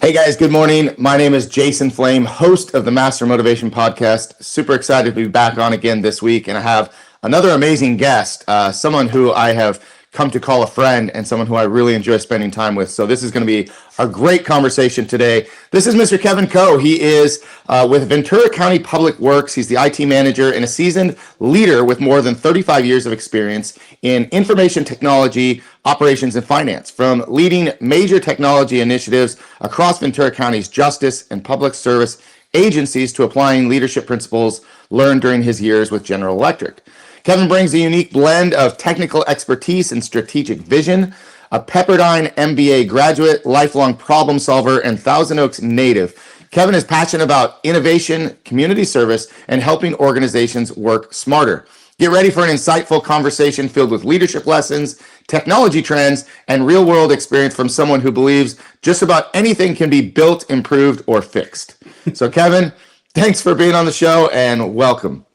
Hey guys, good morning. My name is Jason Flame, host of the Master Motivation Podcast. Super excited to be back on again this week, and I have another amazing guest, someone who I have come to call a friend and someone who I really enjoy spending time with. So this is going to be a great conversation today. This is Mr. Kevin Coe. He is with Ventura County Public Works. He's the IT manager and a seasoned leader with more than 35 years of experience in information technology, operations, and finance, from leading major technology initiatives across Ventura County's justice and public service agencies to applying leadership principles learned during his years with General Electric. Kevin brings a unique blend of technical expertise and strategic vision, a Pepperdine MBA graduate, lifelong problem solver, and Thousand Oaks native. Kevin is passionate about innovation, community service, and helping organizations work smarter. Get ready for an insightful conversation filled with leadership lessons, technology trends, and real-world experience from someone who believes just about anything can be built, improved, or fixed. So, Kevin, thanks for being on the show, and welcome.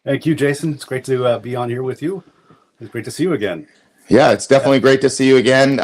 Thank you, Jason. It's great to be on here with you. It's great to see you again. Yeah, it's definitely great to see you again.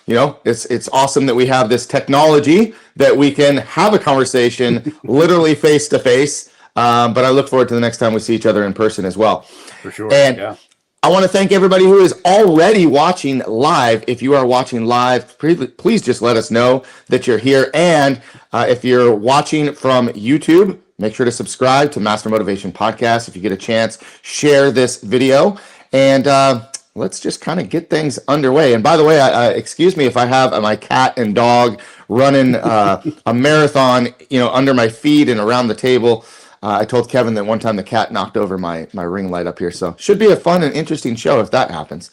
It's awesome that we have this technology that we can have a conversation literally face to face. But I look forward to the next time we see each other in person as well. For sure. And yeah. I want to thank everybody who is already watching live. If you are watching live, please just let us know that you're here. And if you're watching from YouTube, make sure to subscribe to Master Motivation Podcast. If you get a chance, share this video. And let's just kind of get things underway. And by the way, excuse me if I have my cat and dog running a marathon, under my feet and around the table. I told Kevin that one time the cat knocked over my ring light up here. So should be a fun and interesting show if that happens.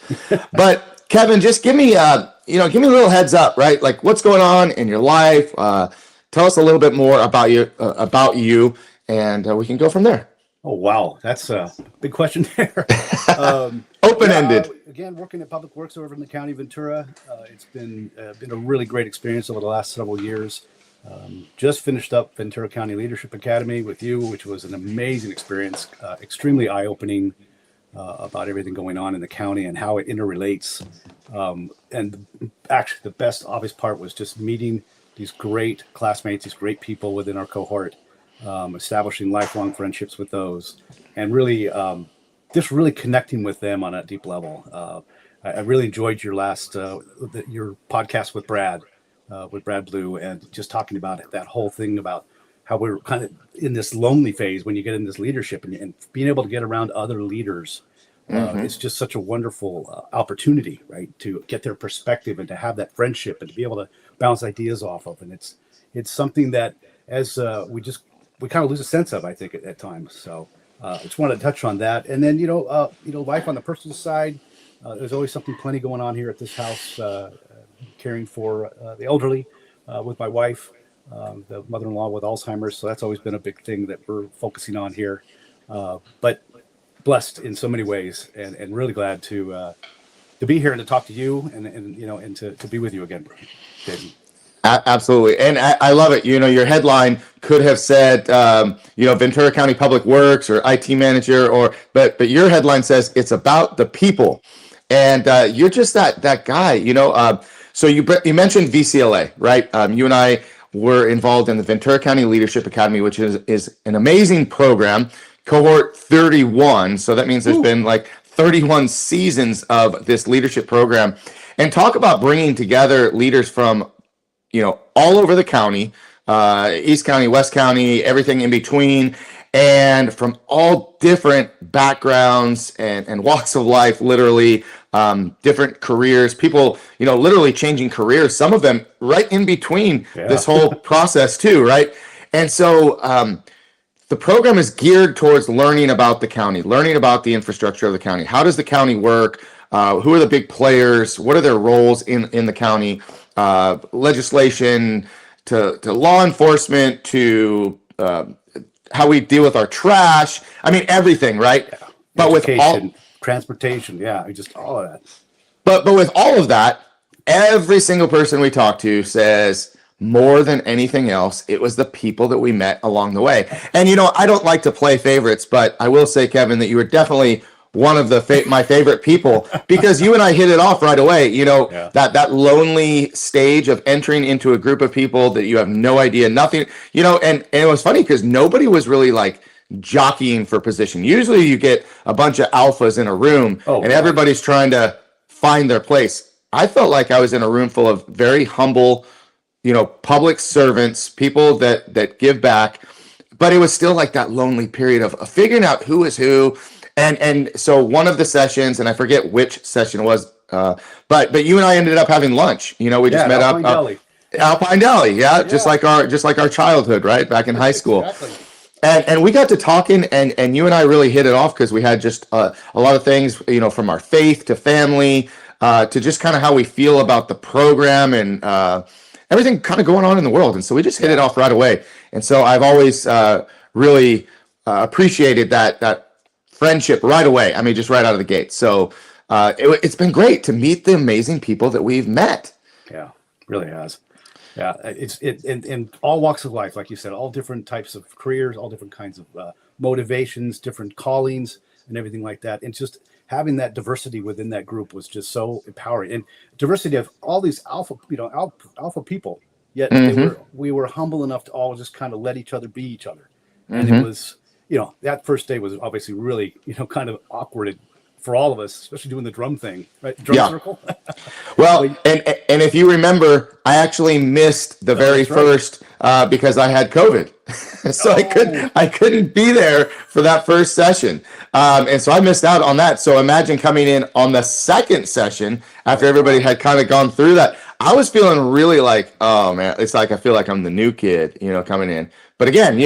But Kevin, just give me a little heads up, right? Like, what's going on in your life? Tell us a little bit more about you, and we can go from there. Oh, wow. That's a big question there. Open-ended. Again, working at Public Works over in the county of Ventura. It's been a really great experience over the last several years. Just finished up Ventura County Leadership Academy with you, which was an amazing experience, extremely eye-opening about everything going on in the county and how it interrelates. And actually, the best obvious part was just meeting these great classmates, these great people within our cohort, establishing lifelong friendships with those, and really just really connecting with them on a deep level. I really enjoyed your your podcast with Brad Blue, and just talking about that whole thing about how we're kind of in this lonely phase when you get in this leadership and being able to get around other leaders. It's just such a wonderful opportunity, right, to get their perspective and to have that friendship and to be able to bounce ideas off of. And it's something that as we kind of lose a sense of, I think, at times. So I just wanted to touch on that. And then, life on the personal side, there's always plenty going on here at this house, caring for the elderly with my wife, the mother-in-law with Alzheimer's. So that's always been a big thing that we're focusing on here. But blessed in so many ways, and really glad to be here and to talk to you and to be with you again, Jason. Absolutely. And I love it. Your headline could have said, Ventura County Public Works or IT manager, but your headline says it's about the people. And you're just that guy, So you mentioned VCLA, right? You and I were involved in the Ventura County Leadership Academy, which is an amazing program, cohort 31. So that means there's been like 31 seasons of this leadership program. And talk about bringing together leaders from all over the county, East County, West County, everything in between, and from all different backgrounds and walks of life, literally, different careers, people, literally changing careers, some of them right in between this whole process too, right? And so the program is geared towards learning about the county, learning about the infrastructure of the county. How does the county work? Who are the big players? What are their roles in the county? Legislation to law enforcement to how we deal with our trash. I mean, everything, right? Yeah. But education, with transportation, just all of that. But with all of that, every single person we talk to says, more than anything else, it was the people that we met along the way. And I don't like to play favorites, but I will say, Kevin, that you were definitely one of my favorite people, because you and I hit it off right away. Yeah. That lonely stage of entering into a group of people that you have no idea, nothing, and it was funny because nobody was really like jockeying for position. Usually you get a bunch of alphas in a room and everybody's trying to find their place. I felt like I was in a room full of very humble, public servants, people that give back, but it was still like that lonely period of figuring out who is who. And so one of the sessions, and I forget which session it was, but you and I ended up having lunch. We just met Alpine Deli. Alpine Deli, just like our childhood, right, back in high school. Exactly. And we got to talking, and you and I really hit it off because we had just a lot of things, from our faith to family, to just kind of how we feel about the program and everything kind of going on in the world. And so we just hit it off right away. And so I've always really appreciated that friendship right away. I mean, just right out of the gate. So it's been great to meet the amazing people that we've met. Yeah, really has. Yeah, it's in all walks of life, like you said, all different types of careers, all different kinds of motivations, different callings, and everything like that. And just having that diversity within that group was just so empowering. And diversity of all these alpha people. Yet we were humble enough to all just kind of let each other be each other. And it was, that first day was obviously really, kind of awkward for all of us, especially doing the drum thing, right? Drum circle. Well, and if you remember, I actually missed the very first because I had COVID, so I couldn't be there for that first session, and so I missed out on that. So imagine coming in on the second session after everybody had kind of gone through that. I was feeling really like, oh man, it's like I feel like I'm the new kid, coming in. But again,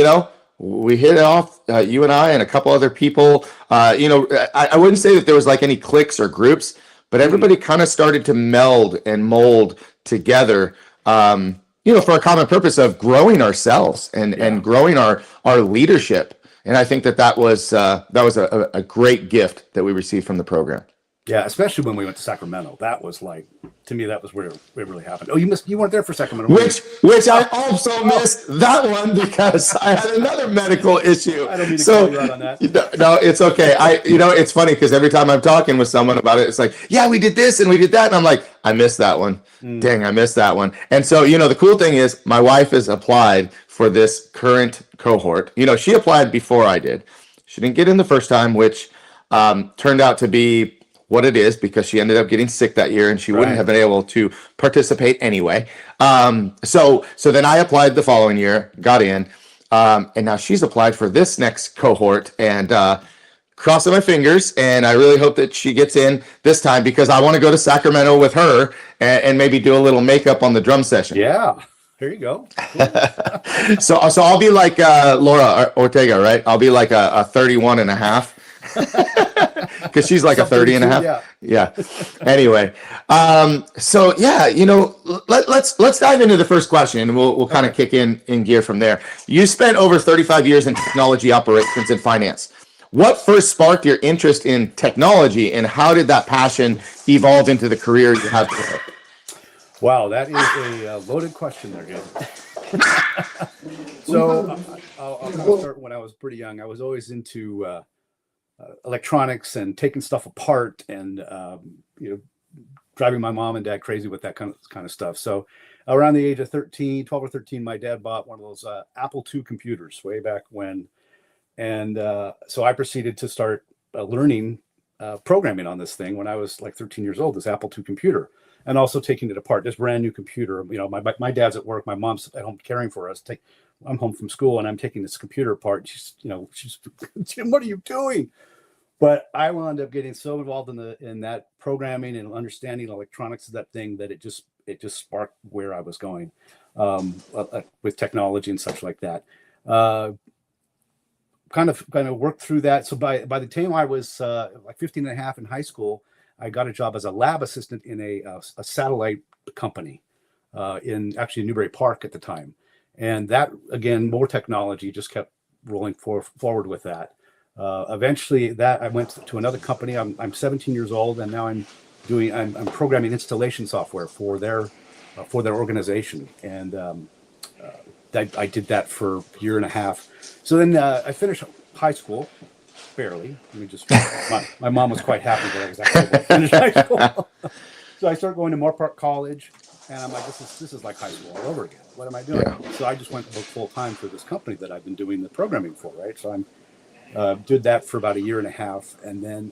we hit it off, you and I and a couple other people. I wouldn't say that there was like any cliques or groups, but everybody kind of started to meld and mold together, for a common purpose of growing ourselves and growing our leadership. And I think that was a great gift that we received from the program. Yeah, especially when we went to Sacramento. That was like, to me, that was where it really happened. Oh, you weren't there for Sacramento. Which I also missed that one because I had another medical issue. I don't mean to call you out on that. No, it's okay. It's funny because every time I'm talking with someone about it, it's like, yeah, we did this and we did that. And I'm like, I missed that one. Dang, I missed that one. And so, the cool thing is my wife has applied for this current cohort. She applied before I did. She didn't get in the first time, which turned out to be what it is because she ended up getting sick that year and she wouldn't have been able to participate anyway. So then I applied the following year, got in, and now she's applied for this next cohort, and crossing my fingers, and I really hope that she gets in this time because I want to go to Sacramento with her and maybe do a little makeup on the drum session. Yeah. There you go. Cool. So I'll be like Laura Ortega, right? I'll be like a 31 and a half. Because she's like a 30 and a half. Yeah. Anyway, so yeah, let's dive into the first question, and we'll kind of kick in gear from there. You spent over 35 years in technology operations and finance. What first sparked your interest in technology, and how did that passion evolve into the career you have today? Wow, that is a loaded question there, Jason. So I'll kind of start when I was pretty young. I was always into electronics and taking stuff apart and driving my mom and dad crazy with that kind of stuff. So around the age of 12 or 13, my dad bought one of those Apple II computers way back when. And so I proceeded to start learning programming on this thing when I was like 13 years old, this Apple II computer, and also taking it apart, this brand new computer. My dad's at work, my mom's at home caring for us. I'm home from school and I'm taking this computer apart. She's Jim, what are you doing? But I wound up getting so involved in that programming and understanding electronics of that thing that it just sparked where I was going with technology and such like that. Kind of worked through that. So by the time I was like 15 and a half in high school, I got a job as a lab assistant in a satellite company in Newbury Park at the time. And that, again, more technology, just kept rolling forward with that. Eventually, I went to another company. I'm 17 years old, and now I'm programming installation software for their organization, and I did that for a year and a half. So then I finished high school, barely. I mean, just my mom was quite happy that I was actually finished high school. So I started going to Moore Park College, and I'm like, this is like high school all over again. What am I doing? Yeah. So I just went to work full time for this company that I've been doing the programming for, right? So I did that for about a year and a half, and then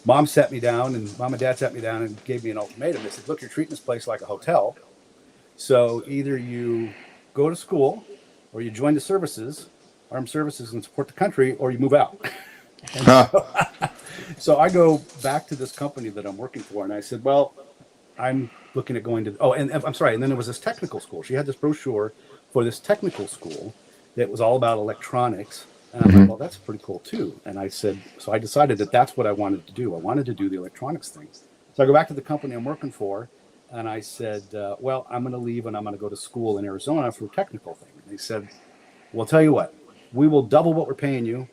mom and dad sat me down and gave me an ultimatum. They said, look, you're treating this place like a hotel. So either you go to school or you join the services, armed services, and support the country, or you move out. So I go back to this company that I'm working for, and I said, well, I'm looking at going to, and I'm sorry. And then there was this technical school. She had this brochure for this technical school that was all about electronics. And I'm like, well, that's pretty cool too. And I said, so I decided that that's what I wanted to do. I wanted to do the electronics thing. So I go back to the company I'm working for, and I said, well, I'm going to leave and I'm going to go to school in Arizona for a technical thing. And they said, well, I'll tell you what, we will double what we're paying you,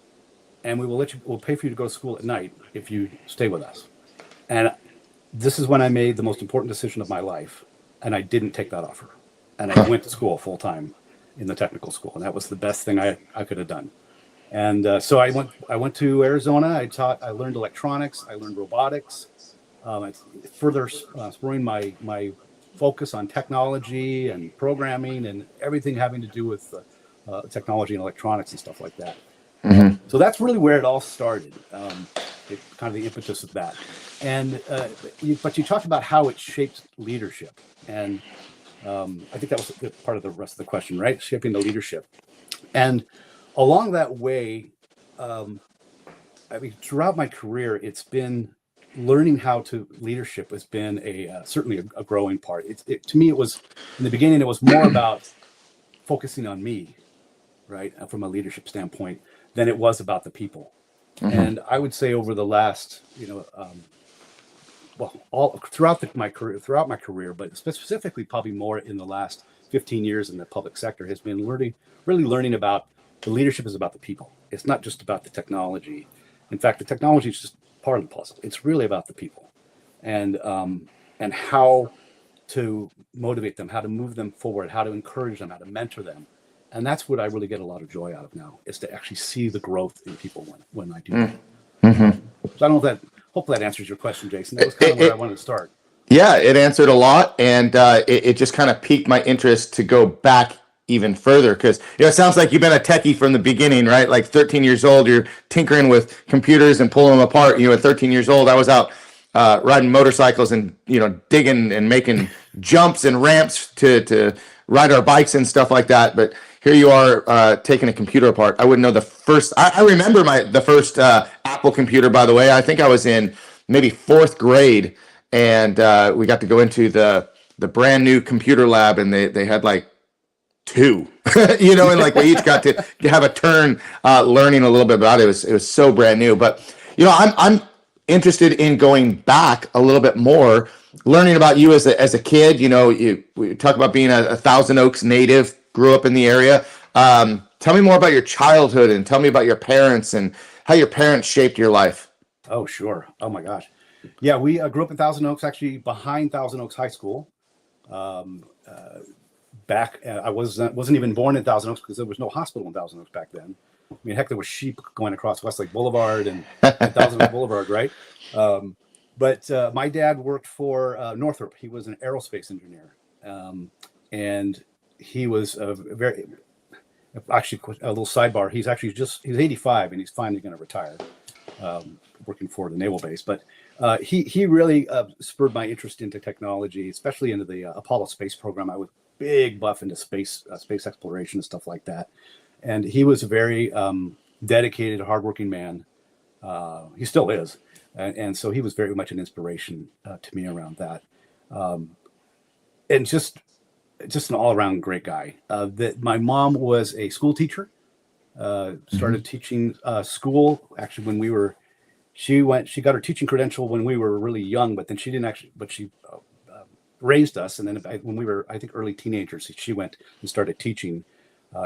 and we'll pay for you to go to school at night if you stay with us. And this is when I made the most important decision of my life, and I didn't take that offer. And I went to school full time in the technical school, and that was the best thing I could have done. And so I went to Arizona. I learned electronics. I learned robotics. It's further spurring my focus on technology and programming and everything having to do with technology and electronics and stuff like that. Mm-hmm. So that's really where it all started. Kind of the impetus of that. And but you talked about how it shaped leadership, and I think that was part of the rest of the question, right? Shaping the leadership. And along that way, I mean, throughout my career, it's been learning how to leadership has been certainly a growing part. To me, it was in the beginning, it was more about focusing on me, right, from a leadership standpoint, than it was about the people. Mm-hmm. And I would say over the last, throughout my career, but specifically probably more in the last 15 years in the public sector, has been really learning about the leadership is about the people. It's not just about the technology. In fact, the technology is just part of the puzzle. It's really about the people, and how to motivate them, how to move them forward, how to encourage them, how to mentor them. And that's what I really get a lot of joy out of now, is to actually see the growth in people when I do that. Mm-hmm. So I don't know if hopefully that answers your question, Jason. That was kind of where I wanted to start. Yeah, it answered a lot, and it just kind of piqued my interest to go back even further, because it sounds like you've been a techie from the beginning, right? Like 13 years old, you're tinkering with computers and pulling them apart. At 13 years old, I was out riding motorcycles and digging and making jumps and ramps to ride our bikes and stuff like that. But here you are taking a computer apart. I wouldn't know the first. I remember the first Apple computer, by the way. I think I was in maybe fourth grade, and we got to go into the brand new computer lab, and they had like two, and like we each got to have a turn learning a little bit about it. It was so brand new. But I'm interested in going back a little bit more, learning about you as a kid. We talk about being a Thousand Oaks native, grew up in the area. Tell me more about your childhood, and tell me about your parents and how your parents shaped your life. Oh, sure. Oh my gosh. Yeah, we grew up in Thousand Oaks, actually behind Thousand Oaks High School. I wasn't even born in Thousand Oaks because there was no hospital in Thousand Oaks back then. I mean, heck, there was sheep going across Westlake Boulevard and Thousand Oaks Boulevard, right? But my dad worked for Northrop. He was an aerospace engineer, and he was actually a little sidebar. He's 85, and he's finally going to retire, working for the naval base. But he really spurred my interest into technology, especially into the Apollo space program. I was big buff into space exploration and stuff like that. And he was a very dedicated, hardworking man. He still is. And so he was very much an inspiration to me around that. And just an all-around great guy. My mom was a school teacher, started teaching school actually when she got her teaching credential when we were really young, but then she raised us. And then when we were, I think, early teenagers, she went and started teaching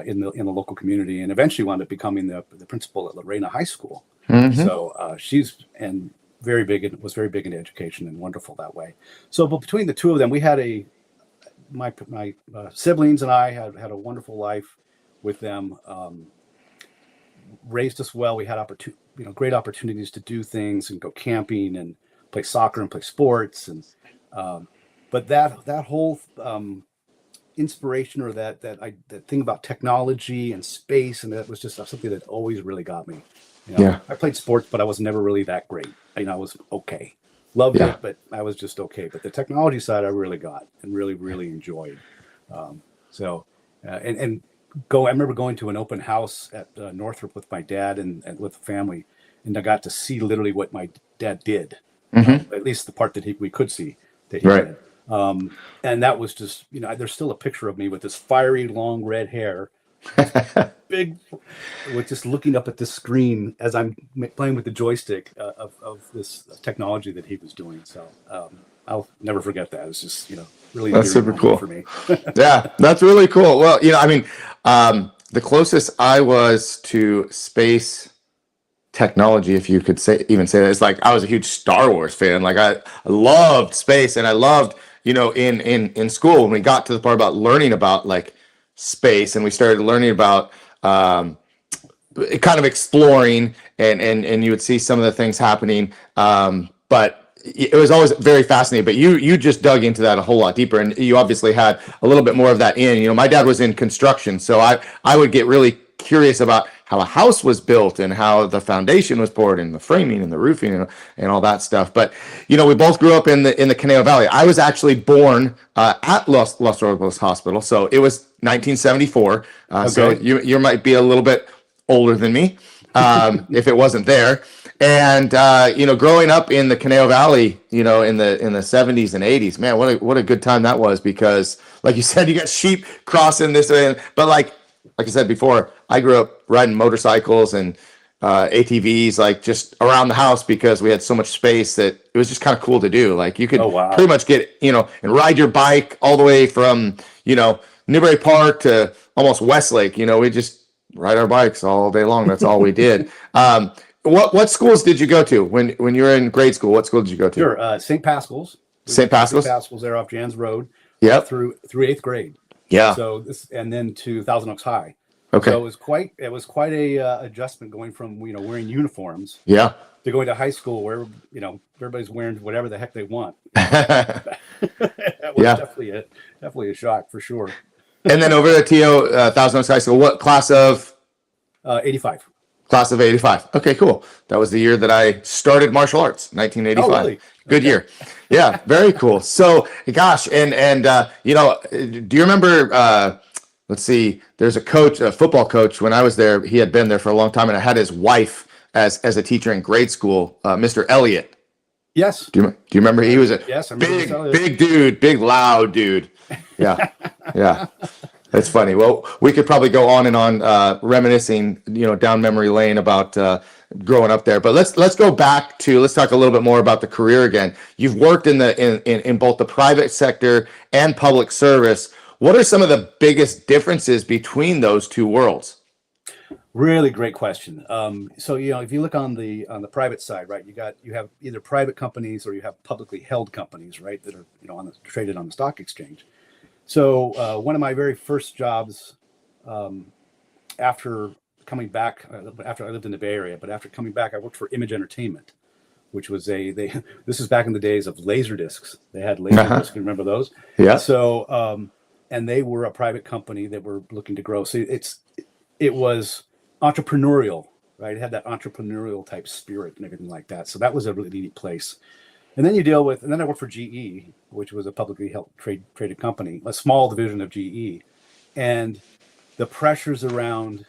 in the local community, and eventually wound up becoming the principal at Lorena High School. Mm-hmm. So was very big into education and wonderful that way. So, but between the two of them, we had my siblings and I had a wonderful life with them. Raised us well. We had great opportunities to do things and go camping and play soccer and play sports. And but that whole inspiration, or that thing about technology and space, and that was just something that always really got me. Yeah. I played sports, but I was never really that great. I was okay, loved Yeah. it, but I was just okay. But the technology side, I really got and really enjoyed. I remember going to an open house at Northrop with my dad and with the family, and I got to see literally what my dad did, at least the part that we could see that he Right. did. And that was just, there's still a picture of me with this fiery long red hair, big, with just looking up at the screen as I'm playing with the joystick of this technology that he was doing. So I'll never forget that. It was just, really That's super cool for me. Yeah, that's really cool. Well, the closest I was to space technology, if you could even say that, it's like I was a huge Star Wars fan. Like I loved space, and I loved, in school when we got to the part about learning about like space, and we started learning about kind of exploring, and you would see some of the things happening. But it was always very fascinating. But you just dug into that a whole lot deeper, and you obviously had a little bit more of that in. My dad was in construction, so I would get really curious about how a house was built and how the foundation was poured and the framing and the roofing and all that stuff. But we both grew up in the Conejo Valley. I was actually born at Los Robles Hospital, so it was 1974. Okay. So you might be a little bit older than me if it wasn't there. And growing up in the Conejo Valley, in the 70s and 80s, man, what a good time that was, because like you said, you got sheep crossing this way, but like I said before, I grew up riding motorcycles and ATVs, like just around the house, because we had so much space that it was just kind of cool to do. Like you could pretty much get, and ride your bike all the way from, Newbury Park to almost Westlake. We just ride our bikes all day long. That's all we did. What schools did you go to when you were in grade school? What school did you go to? Sure. St. Pascal's. St. Pascal's? St. Pascal's there off Jan's Road. Yep. Through 8th grade. Yeah. So and then to Thousand Oaks High. Okay. So it was quite a adjustment going from wearing uniforms. Yeah. To going to high school where everybody's wearing whatever the heck they want. That was definitely a shock for sure. And then over at TO Thousand Oaks High School, what class of? 85. Class of 85. Okay, cool. That was the year that I started martial arts, 1985. Oh, really? Good year. Yeah, very cool. So, gosh, and do you remember? Let's see. There's a football coach. When I was there, he had been there for a long time, and I had his wife as a teacher in grade school, Mr. Elliott. Yes. Do you remember? He was a big dude, big loud dude. Yeah, yeah. That's funny. Well, we could probably go on and on reminiscing, down memory lane about growing up there. But let's go back to, let's talk a little bit more about the career again. You've worked in both the private sector and public service. What are some of the biggest differences between those two worlds? Really great question. So if you look on the private side, right, you have either private companies or you have publicly held companies, right, that are traded on the stock exchange. So one of my very first jobs after coming back, after I lived in the Bay Area, but after coming back, I worked for Image Entertainment, which was this is back in the days of laser discs. They had laser discs. You remember those? Yeah. So and they were a private company that were looking to grow. So it was entrepreneurial, right? It had that entrepreneurial type spirit and everything like that. So that was a really neat place. And then and then I worked for GE, which was a publicly held traded company, a small division of GE, and the pressures around,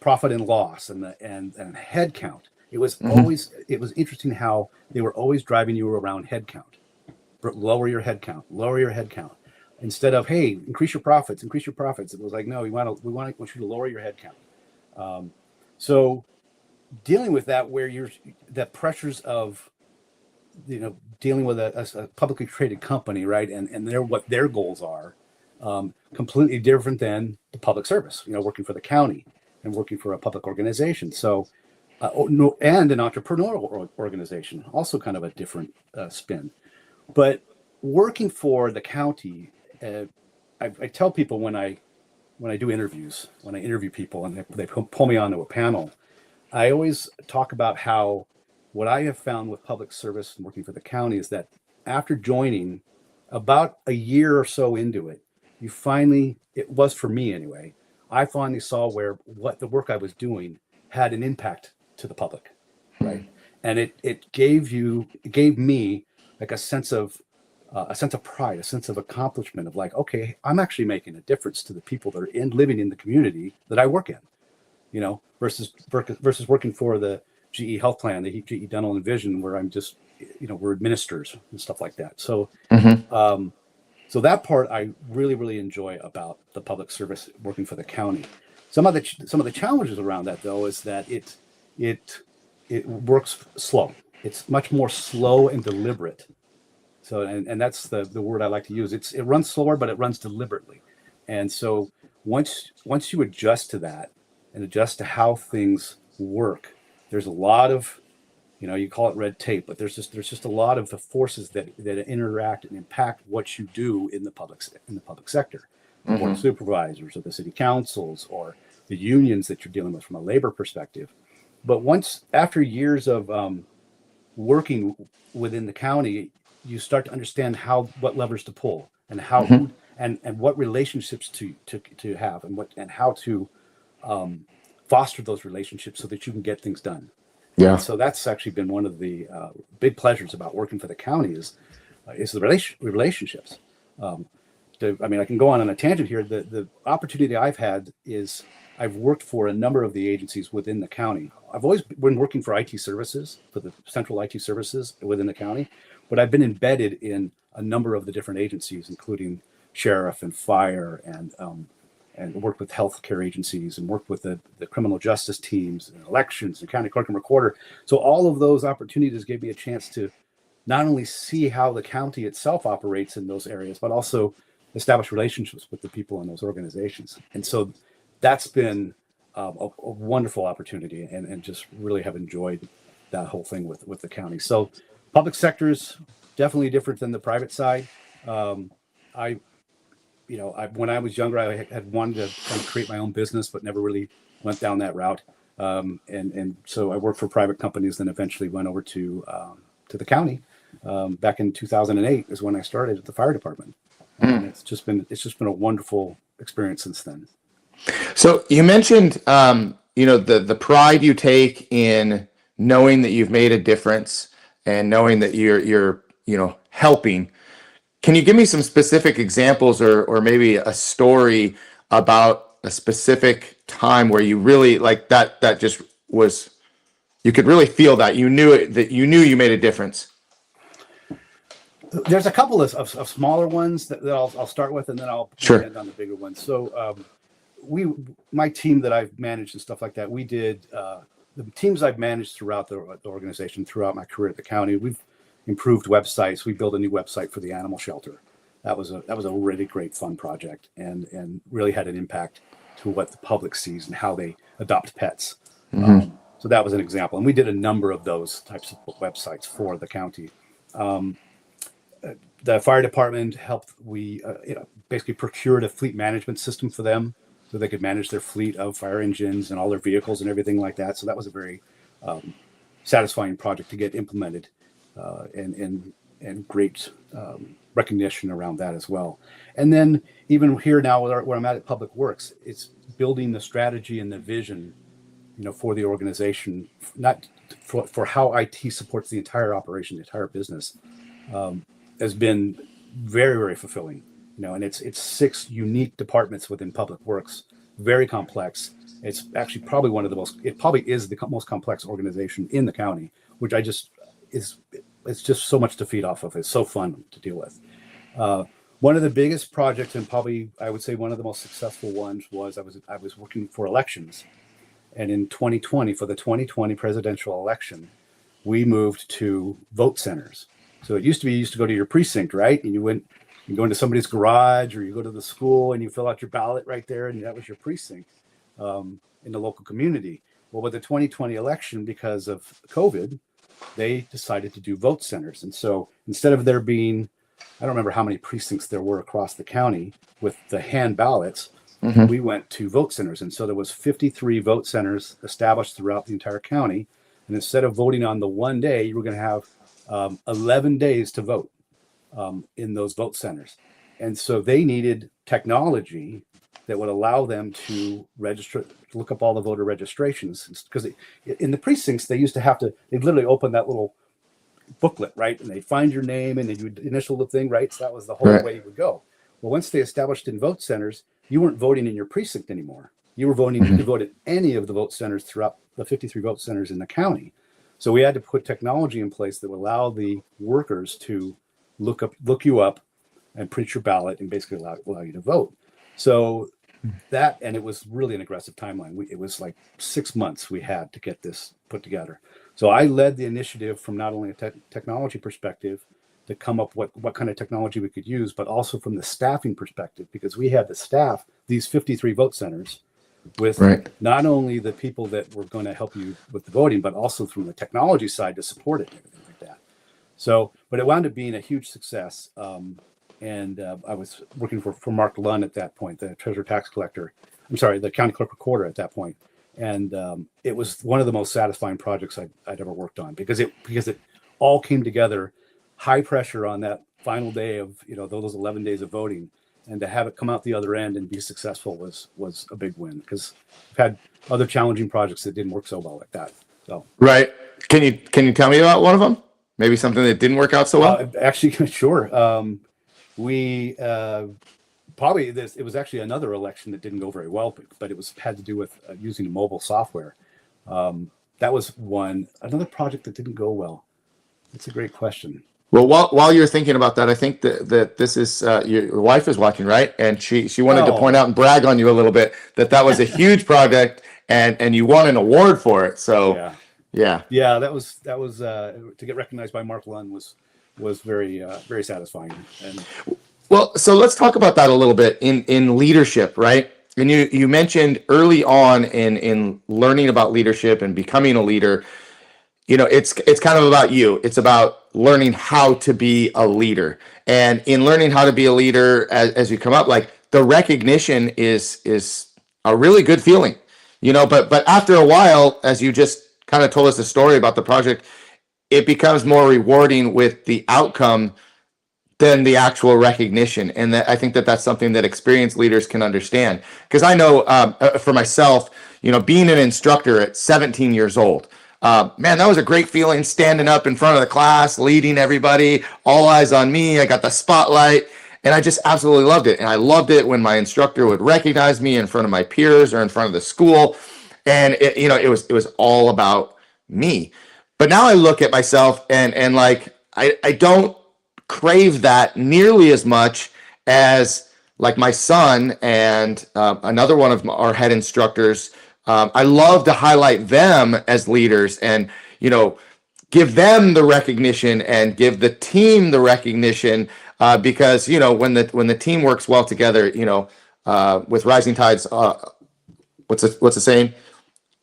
profit and loss and head count. It was it was interesting how they were always driving you around head count. Lower your head count, instead of, hey, increase your profits. It was like, no, we want you to lower your head count. So dealing with that, that pressures of, dealing with a publicly traded company, right? And what their goals are, completely different than the public service, working for the county and working for a public organization. So, and an entrepreneurial organization, also kind of a different spin. But working for the county, I tell people when I do interviews, when I interview people and they pull me onto a panel, I always talk about how what I have found with public service and working for the county is that after joining, about a year or so into it, it was for me anyway, I finally saw where what the work I was doing had an impact to the public, right? And it gave me like a sense of pride, a sense of accomplishment of like, okay, I'm actually making a difference to the people that are living in the community that I work in, versus working for the GE health plan, the GE dental and vision, where I'm just, we're administrators and stuff like that. So, so that part I really, really enjoy about the public service working for the county. Some of the challenges around that though is that it works slow. It's much more slow and deliberate. So, and that's the word I like to use. It runs slower, but it runs deliberately. And so once you adjust to that and adjust to how things work, there's a lot of, you call it red tape, but there's just a lot of the forces that interact and impact what you do in the public sector, the board of supervisors or the city councils or the unions that you're dealing with from a labor perspective. But after years of working within the county, you start to understand what levers to pull and how and what relationships to have and how to foster those relationships so that you can get things done. Yeah. And so that's actually been one of the big pleasures about working for the county is the relationships. I can go on a tangent here. The opportunity I've had is I've worked for a number of the agencies within the county. I've always been working for IT services, for the central IT services within the county, but I've been embedded in a number of the different agencies, including sheriff and fire and worked with healthcare agencies and worked with the criminal justice teams and elections and county clerk and recorder. So all of those opportunities gave me a chance to not only see how the county itself operates in those areas, but also establish relationships with the people in those organizations. And so that's been a wonderful opportunity and just really have enjoyed that whole thing with the county. So public sector is definitely different than the private side. When I was younger, I had wanted to kind of create my own business, but never really went down that route. And so I worked for private companies, then eventually went over to the county. Back in 2008 is when I started at the fire department. And it's just been a wonderful experience since then. So you mentioned, the pride you take in knowing that you've made a difference and knowing that you're helping. Can you give me some specific examples or maybe a story about a specific time where you really like that just was, you could really feel that you knew you made a difference? There's a couple of smaller ones that I'll start with, and then I'll end on the bigger ones. So my team that I've managed and stuff like that, we did the teams I've managed throughout the organization, throughout my career at the county. We've improved websites. We built a new website for the animal shelter. That was a really great fun project and really had an impact to what the public sees and how they adopt pets. So that was an example. And we did a number of those types of websites for the county. The fire department helped. We basically procured a fleet management system for them so they could manage their fleet of fire engines and all their vehicles and everything like that. So that was a very satisfying project to get implemented, and great recognition around that as well. And then even here now where I'm at Public Works, it's building the strategy and the vision, for the organization, not for how IT supports the entire operation, the entire business, has been very, very fulfilling. And it's 6 unique departments within Public Works, very complex. It's actually probably it probably is the most complex organization in the county, which it's just so much to feed off of. It's so fun to deal with. One of the biggest projects, and probably I would say one of the most successful ones, was I was working for elections. And in 2020, for the 2020 presidential election, we moved to vote centers. So it used to be you used to go to your precinct, right? And you go into somebody's garage or you go to the school and you fill out your ballot right there, and that was your precinct in the local community. Well, with the 2020 election, because of COVID, they decided to do vote centers. And so instead of there being, I don't remember how many precincts there were across the county with the hand ballots, we went to vote centers. And so there was 53 vote centers established throughout the entire county. And instead of voting on the one day, you were going to have 11 days to vote in those vote centers. And so they needed technology that would allow them to register, look up all the voter registrations. Because in the precincts, they'd literally open that little booklet, right? And they'd find your name and then you'd initial the thing, right? So that was the whole way you would go. Well, once they established in vote centers, you weren't voting in your precinct anymore. You were voting, you could vote at any of the vote centers throughout the 53 vote centers in the county. So we had to put technology in place that would allow the workers to look you up and print your ballot and basically allow you to vote. So that, and it was really an aggressive timeline. It was like 6 months we had to get this put together. So I led the initiative from not only a technology perspective to come up with what kind of technology we could use, but also from the staffing perspective, because we had to staff these 53 vote centers with not only the people that were going to help you with the voting, but also from the technology side to support it and everything like that. So, but it wound up being a huge success. And I was working for Mark Lunn at that point, the treasurer tax collector. I'm sorry, the county clerk recorder at that point. And it was one of the most satisfying projects I'd ever worked on because it all came together, high pressure on that final day of those 11 days of voting, and to have it come out the other end and be successful was a big win because I've had other challenging projects that didn't work so well like that. So Can you tell me about one of them? Maybe something that didn't work out so well? Actually, sure. We probably it was actually another election that didn't go very well, but it had to do with using mobile software. That was another project that didn't go well. That's a great question. Well, while you're thinking about that, I think that this is your wife is watching, right? And she wanted to point out and brag on you a little bit that was a huge project and you won an award for it. So yeah, that was to get recognized by Mark Lunn was very very satisfying. And well, so let's talk about that a little bit in leadership, right? And you mentioned early on in learning about leadership and becoming a leader, it's kind of about you. It's about learning how to be a leader. And in learning how to be a leader, as you come up, like the recognition is a really good feeling, but after a while, as you just kind of told us the story about the project, it becomes more rewarding with the outcome than the actual recognition. And I think that's something that experienced leaders can understand. Because I know for myself, being an instructor at 17 years old, man, that was a great feeling, standing up in front of the class, leading everybody, all eyes on me. I got the spotlight, and I just absolutely loved it. And I loved it when my instructor would recognize me in front of my peers or in front of the school. And it was all about me. But now I look at myself and like I don't crave that nearly as much as like my son and another one of our head instructors. I love to highlight them as leaders and, give them the recognition and give the team the recognition because, when the team works well together, with rising tides, what's the saying?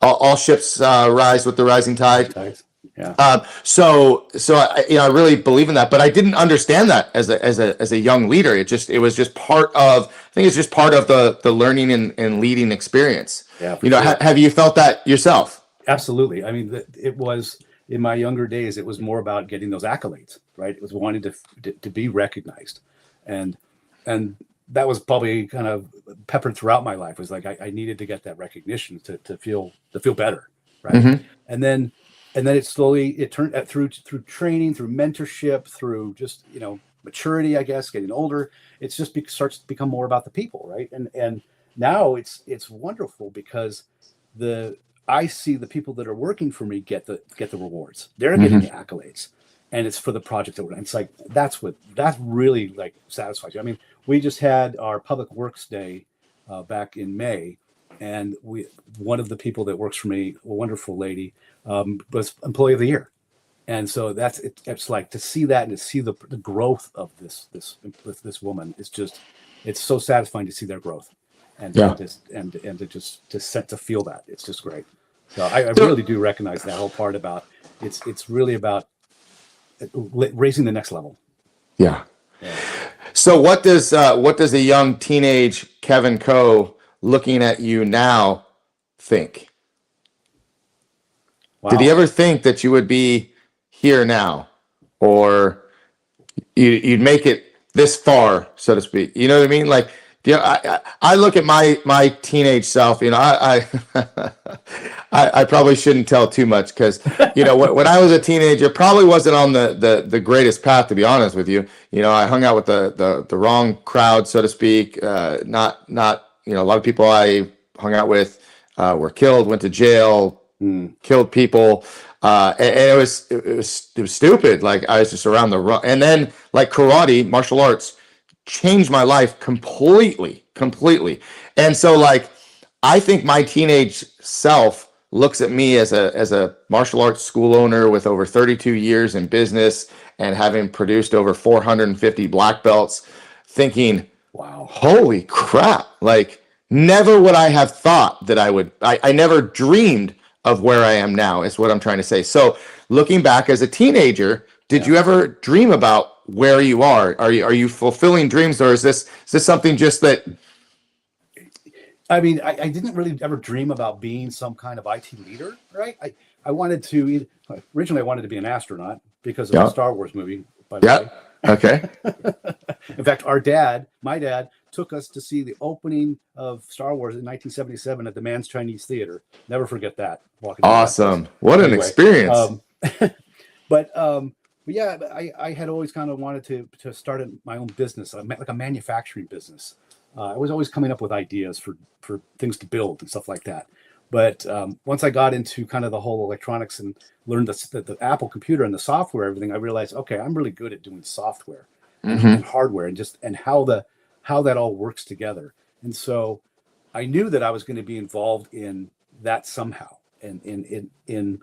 All ships rise with the rising tide. Yeah. So I really believe in that, but I didn't understand that as a young leader. It was just part of. I think it's just part of the learning and leading experience. Yeah. Have you felt that yourself? Absolutely. I mean, it was in my younger days. It was more about getting those accolades, right? It was wanting to be recognized, and that was probably kind of peppered throughout my life. It was like I needed to get that recognition to feel better, right? Mm-hmm. And then it turned through training, through mentorship, through just maturity, I guess, getting older. It's just starts to become more about the people, right? And now it's wonderful because I see the people that are working for me get the rewards. They're getting the accolades, and it's for the project that we're. It's like that's really like satisfies you. I mean, we just had our Public Works Day back in May, and one of the people that works for me, a wonderful lady, was Employee of the Year. And so it's like to see that and to see the growth of this woman is just, it's so satisfying to see their growth and to feel that. It's just great. So I really do recognize that whole part about it's really about raising the next level. Yeah. So what does a young teenage Kevin Coe looking at you now think? Wow. Did he ever think that you would be here now, or you'd make it this far, so to speak? You know what I mean? Like, I look at my teenage self. I probably shouldn't tell too much, because when I was a teenager, probably wasn't on the greatest path, to be honest with you. I hung out with the wrong crowd, so to speak. Not a lot of people I hung out with were killed, went to jail, killed people, and it was stupid. Like, I was just around the wrong. And then, like, karate, martial arts, changed my life completely. And so, like, I think my teenage self looks at me as a martial arts school owner with over 32 years in business and having produced over 450 black belts, thinking, wow, holy crap. Like, never would I have thought that I never dreamed of where I am now, is what I'm trying to say. So, looking back as a teenager, did you ever dream about where you are? Are you fulfilling dreams, or is this something just that? I mean, I didn't really ever dream about being some kind of IT leader, right? I wanted to, originally I wanted to be an astronaut because of the Star Wars movie, by the way. Okay. In fact, my dad took us to see the opening of Star Wars in 1977 at the Mann's Chinese Theater. Never forget that. Awesome. What an experience. But yeah, I had always kind of wanted to start my own business, like a manufacturing business. I was always coming up with ideas for things to build and stuff like that. But once I got into kind of the whole electronics and learned the Apple computer and the software, everything, I realized, okay, I'm really good at doing software and hardware and how that all works together. And so I knew that I was going to be involved in that somehow, and in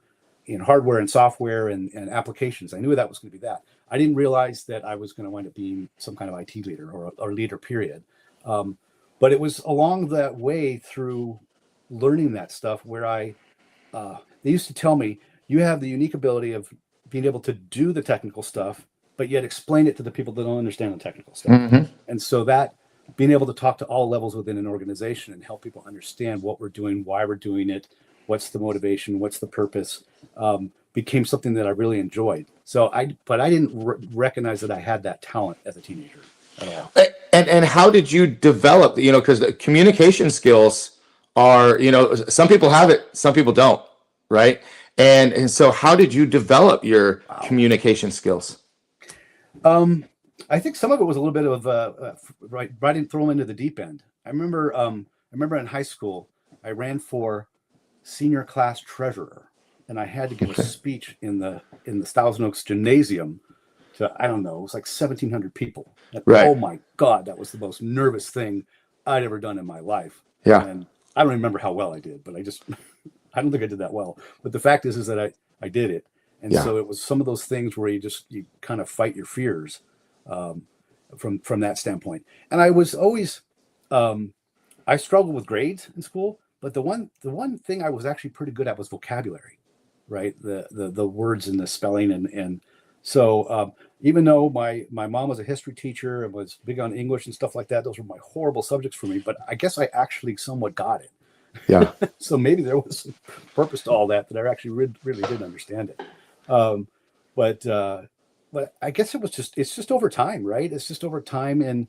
hardware and software and applications. I knew that was going to be that. I didn't realize that I was going to wind up being some kind of IT leader or leader, period. But it was along that way through learning that stuff where they used to tell me, you have the unique ability of being able to do the technical stuff, but yet explain it to the people that don't understand the technical stuff. And so that being able to talk to all levels within an organization and help people understand what we're doing, why we're doing it, what's the motivation, what's the purpose, became something that I really enjoyed. But I didn't recognize that I had that talent as a teenager at all. And how did you develop, because the communication skills are, some people have it, some people don't, right? And so how did you develop your communication skills? I think some of it was a little bit of right. I didn't throw them into the deep end. I remember in high school, I ran for senior class treasurer, and I had to give a speech in the Thousand Oaks Gymnasium to, I don't know, it was like 1,700 people. And, oh my God, that was the most nervous thing I'd ever done in my life. Yeah. And I don't remember how well I did, but I don't think I did that well. But the fact is that I did it. And so it was some of those things where you kind of fight your fears from that standpoint. And I was always, I struggled with grades in school, but the one thing I was actually pretty good at was vocabulary, right? The words and the spelling. And so even though my mom was a history teacher and was big on English and stuff like that, those were my horrible subjects for me, but I guess I actually somewhat got it. Yeah. So maybe there was some purpose to all that I actually really did understand it. But I guess it's just over time, right? It's just over time. And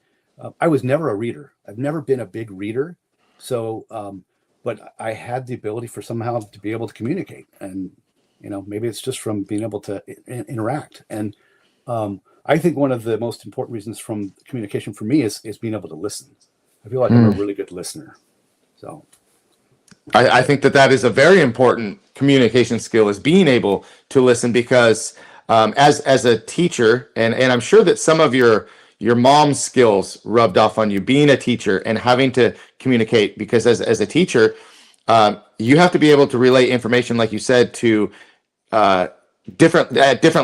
I was never a reader. I've never been a big reader. So, but I had the ability for somehow to be able to communicate, and, maybe it's just from being able to interact. And I think one of the most important reasons from communication for me is being able to listen. I feel like I'm a really good listener. So I think that is a very important communication skill, is being able to listen, because as a teacher, and I'm sure that some of your mom's skills rubbed off on you, being a teacher and having to communicate, because as a teacher, you have to be able to relay information, like you said, to different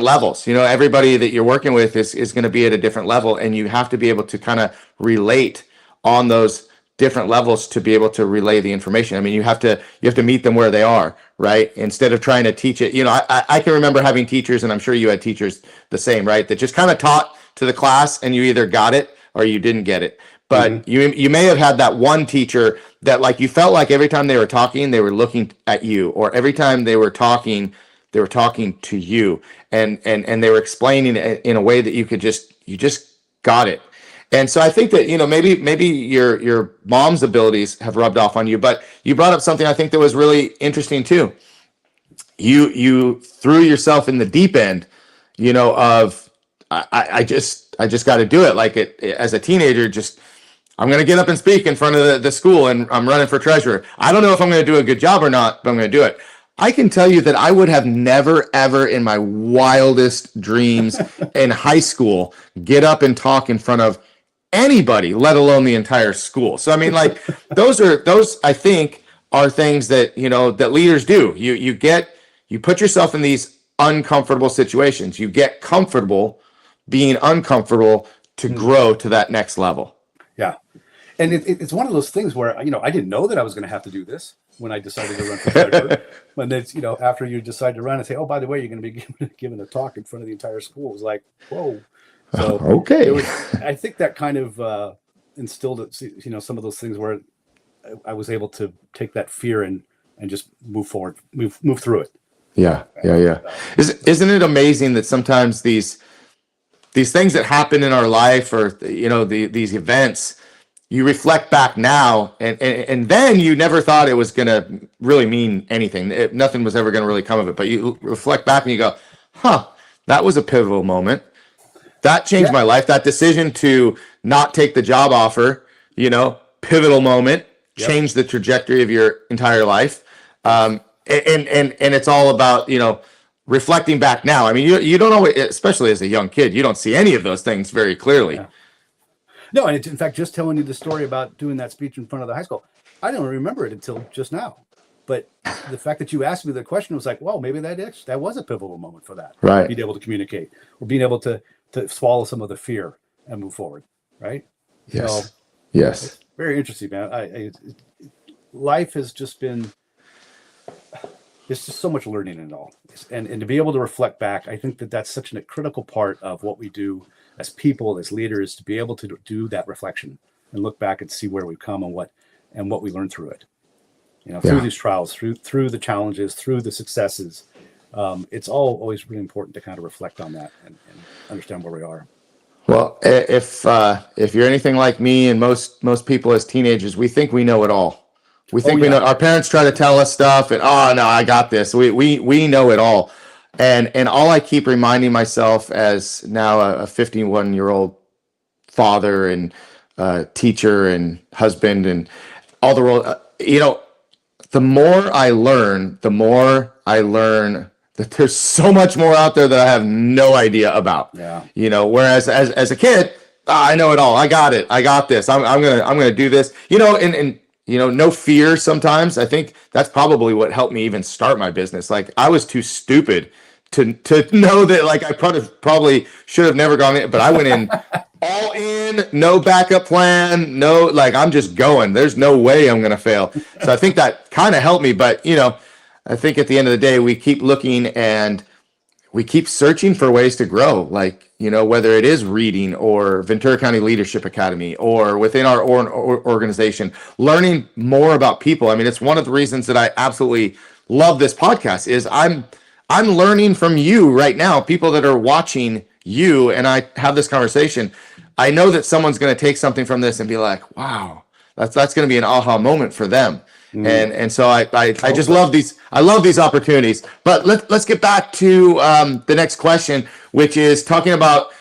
levels. Everybody that you're working with is going to be at a different level, and you have to be able to kind of relate on those different levels to be able to relay the information. I mean, you have to meet them where they are, right? Instead of trying to teach it. I can remember having teachers, and I'm sure you had teachers the same, right? That just kind of taught to the class, and you either got it or you didn't get it. but you may have had that one teacher that like you felt like every time they were talking, they were looking at you, or every time they were talking to you, and they were explaining it in a way that you just got it. And so I think that, maybe your mom's abilities have rubbed off on you, but you brought up something I think that was really interesting too. You threw yourself in the deep end, of I just got to do it. Like as a teenager, just I'm going to get up and speak in front of the school, and I'm running for treasurer. I don't know if I'm going to do a good job or not, but I'm going to do it. I can tell you that I would have never, ever in my wildest dreams in high school get up and talk in front of anybody, let alone the entire school. So, I mean, like those I think are things that, that leaders do. You put yourself in these uncomfortable situations. You get comfortable being uncomfortable to grow to that next level. Yeah. And it's one of those things where, I didn't know that I was going to have to do this when I decided to run for treasurer. When it's, after you decide to run and say, oh, by the way, you're going to be giving a talk in front of the entire school. It was like, whoa. So okay. I think that kind of instilled, some of those things where I was able to take that fear and just move forward, move through it. Yeah. Isn't it amazing that sometimes these things that happen in our life, or these events, you reflect back now, and then you never thought it was going to really mean anything. Nothing was ever going to really come of it. But you reflect back and you go, that was a pivotal moment. That changed my life. That decision to not take the job offer, pivotal moment, changed the trajectory of your entire life. And it's all about, reflecting back now. I mean, you don't always, especially as a young kid, you don't see any of those things very clearly. Yeah. No, and in fact, just telling you the story about doing that speech in front of the high school, I don't remember it until just now. But the fact that you asked me the question was like, well, maybe that was a pivotal moment for that. Right. Being able to communicate, or being able to swallow some of the fear and move forward. Right. Yes. So, yes. It's very interesting, man. Life has just been, there's just so much learning in it all. And to be able to reflect back, I think that's such a critical part of what we do as people, as leaders, to be able to do that reflection and look back and see where we've come and what we learned through it. Through these trials, through the challenges, through the successes. It's always really important to kind of reflect on that and understand where we are. Well, if you're anything like me and most people as teenagers, we think we know it all. We think we know. Our parents try to tell us stuff, and no, I got this. We know it all, and all I keep reminding myself as now a 51-year-old father and teacher and husband and all the role. The more I learn, that there's so much more out there that I have no idea about. Yeah. Whereas as a kid, I know it all. I got it. I got this. I'm gonna do this. And no fear sometimes. I think that's probably what helped me even start my business. Like I was too stupid to know that like I probably should have never gone in, but I went in all in, no backup plan, no, like I'm just going. There's no way I'm gonna fail. So I think that kind of helped me. But I think at the end of the day, we keep looking and we keep searching for ways to grow. Like, whether it is reading or Ventura County Leadership Academy or within our organization, learning more about people. I mean, it's one of the reasons that I absolutely love this podcast is I'm learning from you right now, people that are watching you, and I have this conversation. I know that someone's going to take something from this and be like, wow, that's going to be an aha moment for them. And so I just love these. I love these opportunities. But let's get back to the next question, which is talking about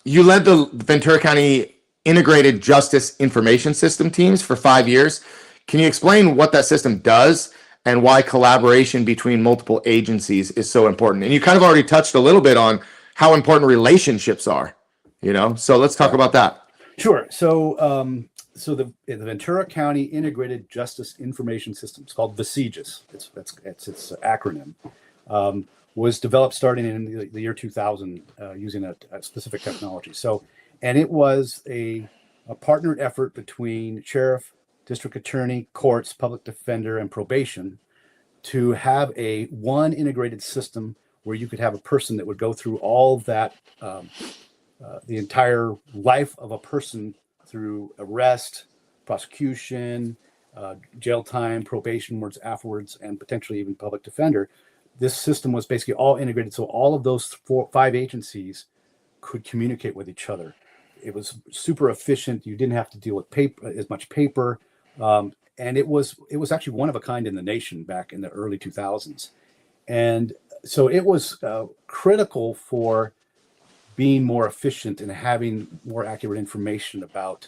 you led the Ventura County Integrated Justice Information System teams for 5 years. Can you explain what that system does and why collaboration between multiple agencies is so important? And you kind of already touched a little bit on how important relationships are. So let's talk about that. Sure. So the Ventura County Integrated Justice Information System, it's called VECIJUS. It's its acronym. Was developed starting in the year 2000 using a specific technology. And it was a partnered effort between sheriff, district attorney, courts, public defender, and probation to have one integrated system where you could have a person that would go through all of that, the entire life of a person through arrest, prosecution, jail time, probation words afterwards, and potentially even public defender. This system was basically all integrated. So all of those 5 agencies could communicate with each other. It was super efficient. You didn't have to deal with as much paper. And it was actually one of a kind in the nation back in the early 2000s. And so it was critical for being more efficient and having more accurate information about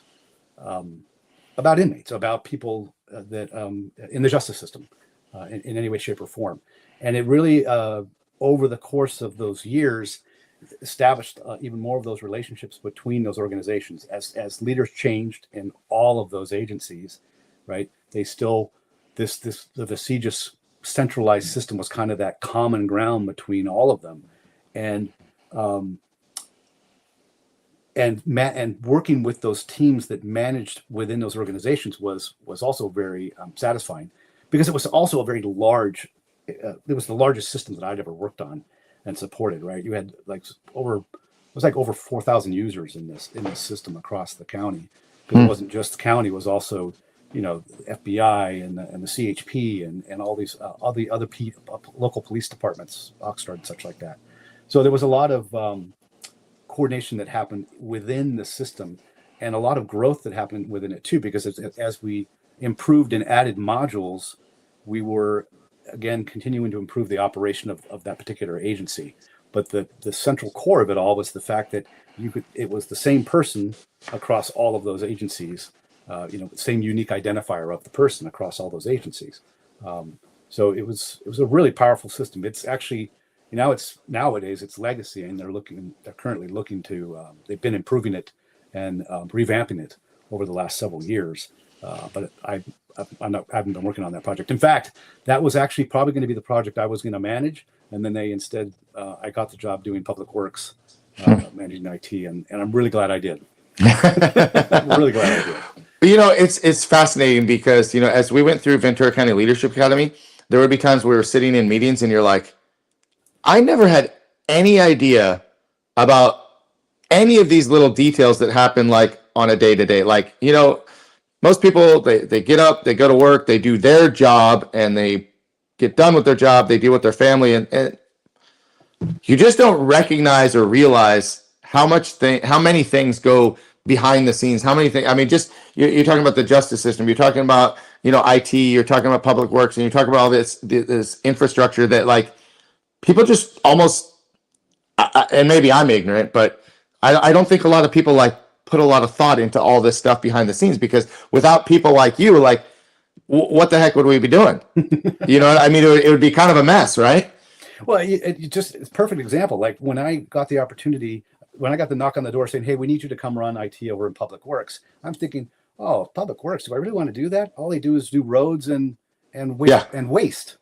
inmates, about people that in the justice system in any way, shape, or form. And it really, over the course of those years, established even more of those relationships between those organizations. As leaders changed in all of those agencies, right? They still, the VCGIS centralized system was kind of that common ground between all of them. And working with those teams that managed within those organizations was also very satisfying, because it was also a very large, it was the largest system that I'd ever worked on and supported, right? You had over 4,000 users in this system across the county. Because it wasn't just the county, it was also, the FBI and the CHP and all these other local police departments, Oxnard and such like that. So there was a lot of coordination that happened within the system, and a lot of growth that happened within it too, because as we improved and added modules, we were again continuing to improve the operation of that particular agency. But the central core of it all was the fact that it was the same person across all of those agencies, same unique identifier of the person across all those agencies. So it was a really powerful system. It's actually, nowadays it's legacy, and they're currently looking to, they've been improving it and revamping it over the last several years. But I haven't been working on that project. In fact, that was actually probably going to be the project I was going to manage. And then I got the job doing public works, managing IT, and I'm really glad I did. I'm really glad I did. It's fascinating because, as we went through Ventura County Leadership Academy, there would be times we were sitting in meetings and you're like, I never had any idea about any of these little details that happen on a day-to-day. Most people, they get up, they go to work, they do their job, and they get done with their job, they deal with their family, and you just don't recognize or realize how many things go behind the scenes, how many things. I mean, just you're talking about the justice system, you're talking about IT, you're talking about public works, and you're talking about all this infrastructure that people just almost, and maybe I'm ignorant, but I don't think a lot of people put a lot of thought into all this stuff behind the scenes, because without people like you, what the heck would we be doing? I mean, it would be kind of a mess, right? Well, it's a perfect example. When I got the opportunity, when I got the knock on the door saying, hey, we need you to come run IT over in Public Works, I'm thinking, oh, Public Works, do I really want to do that? All they do is do roads and waste,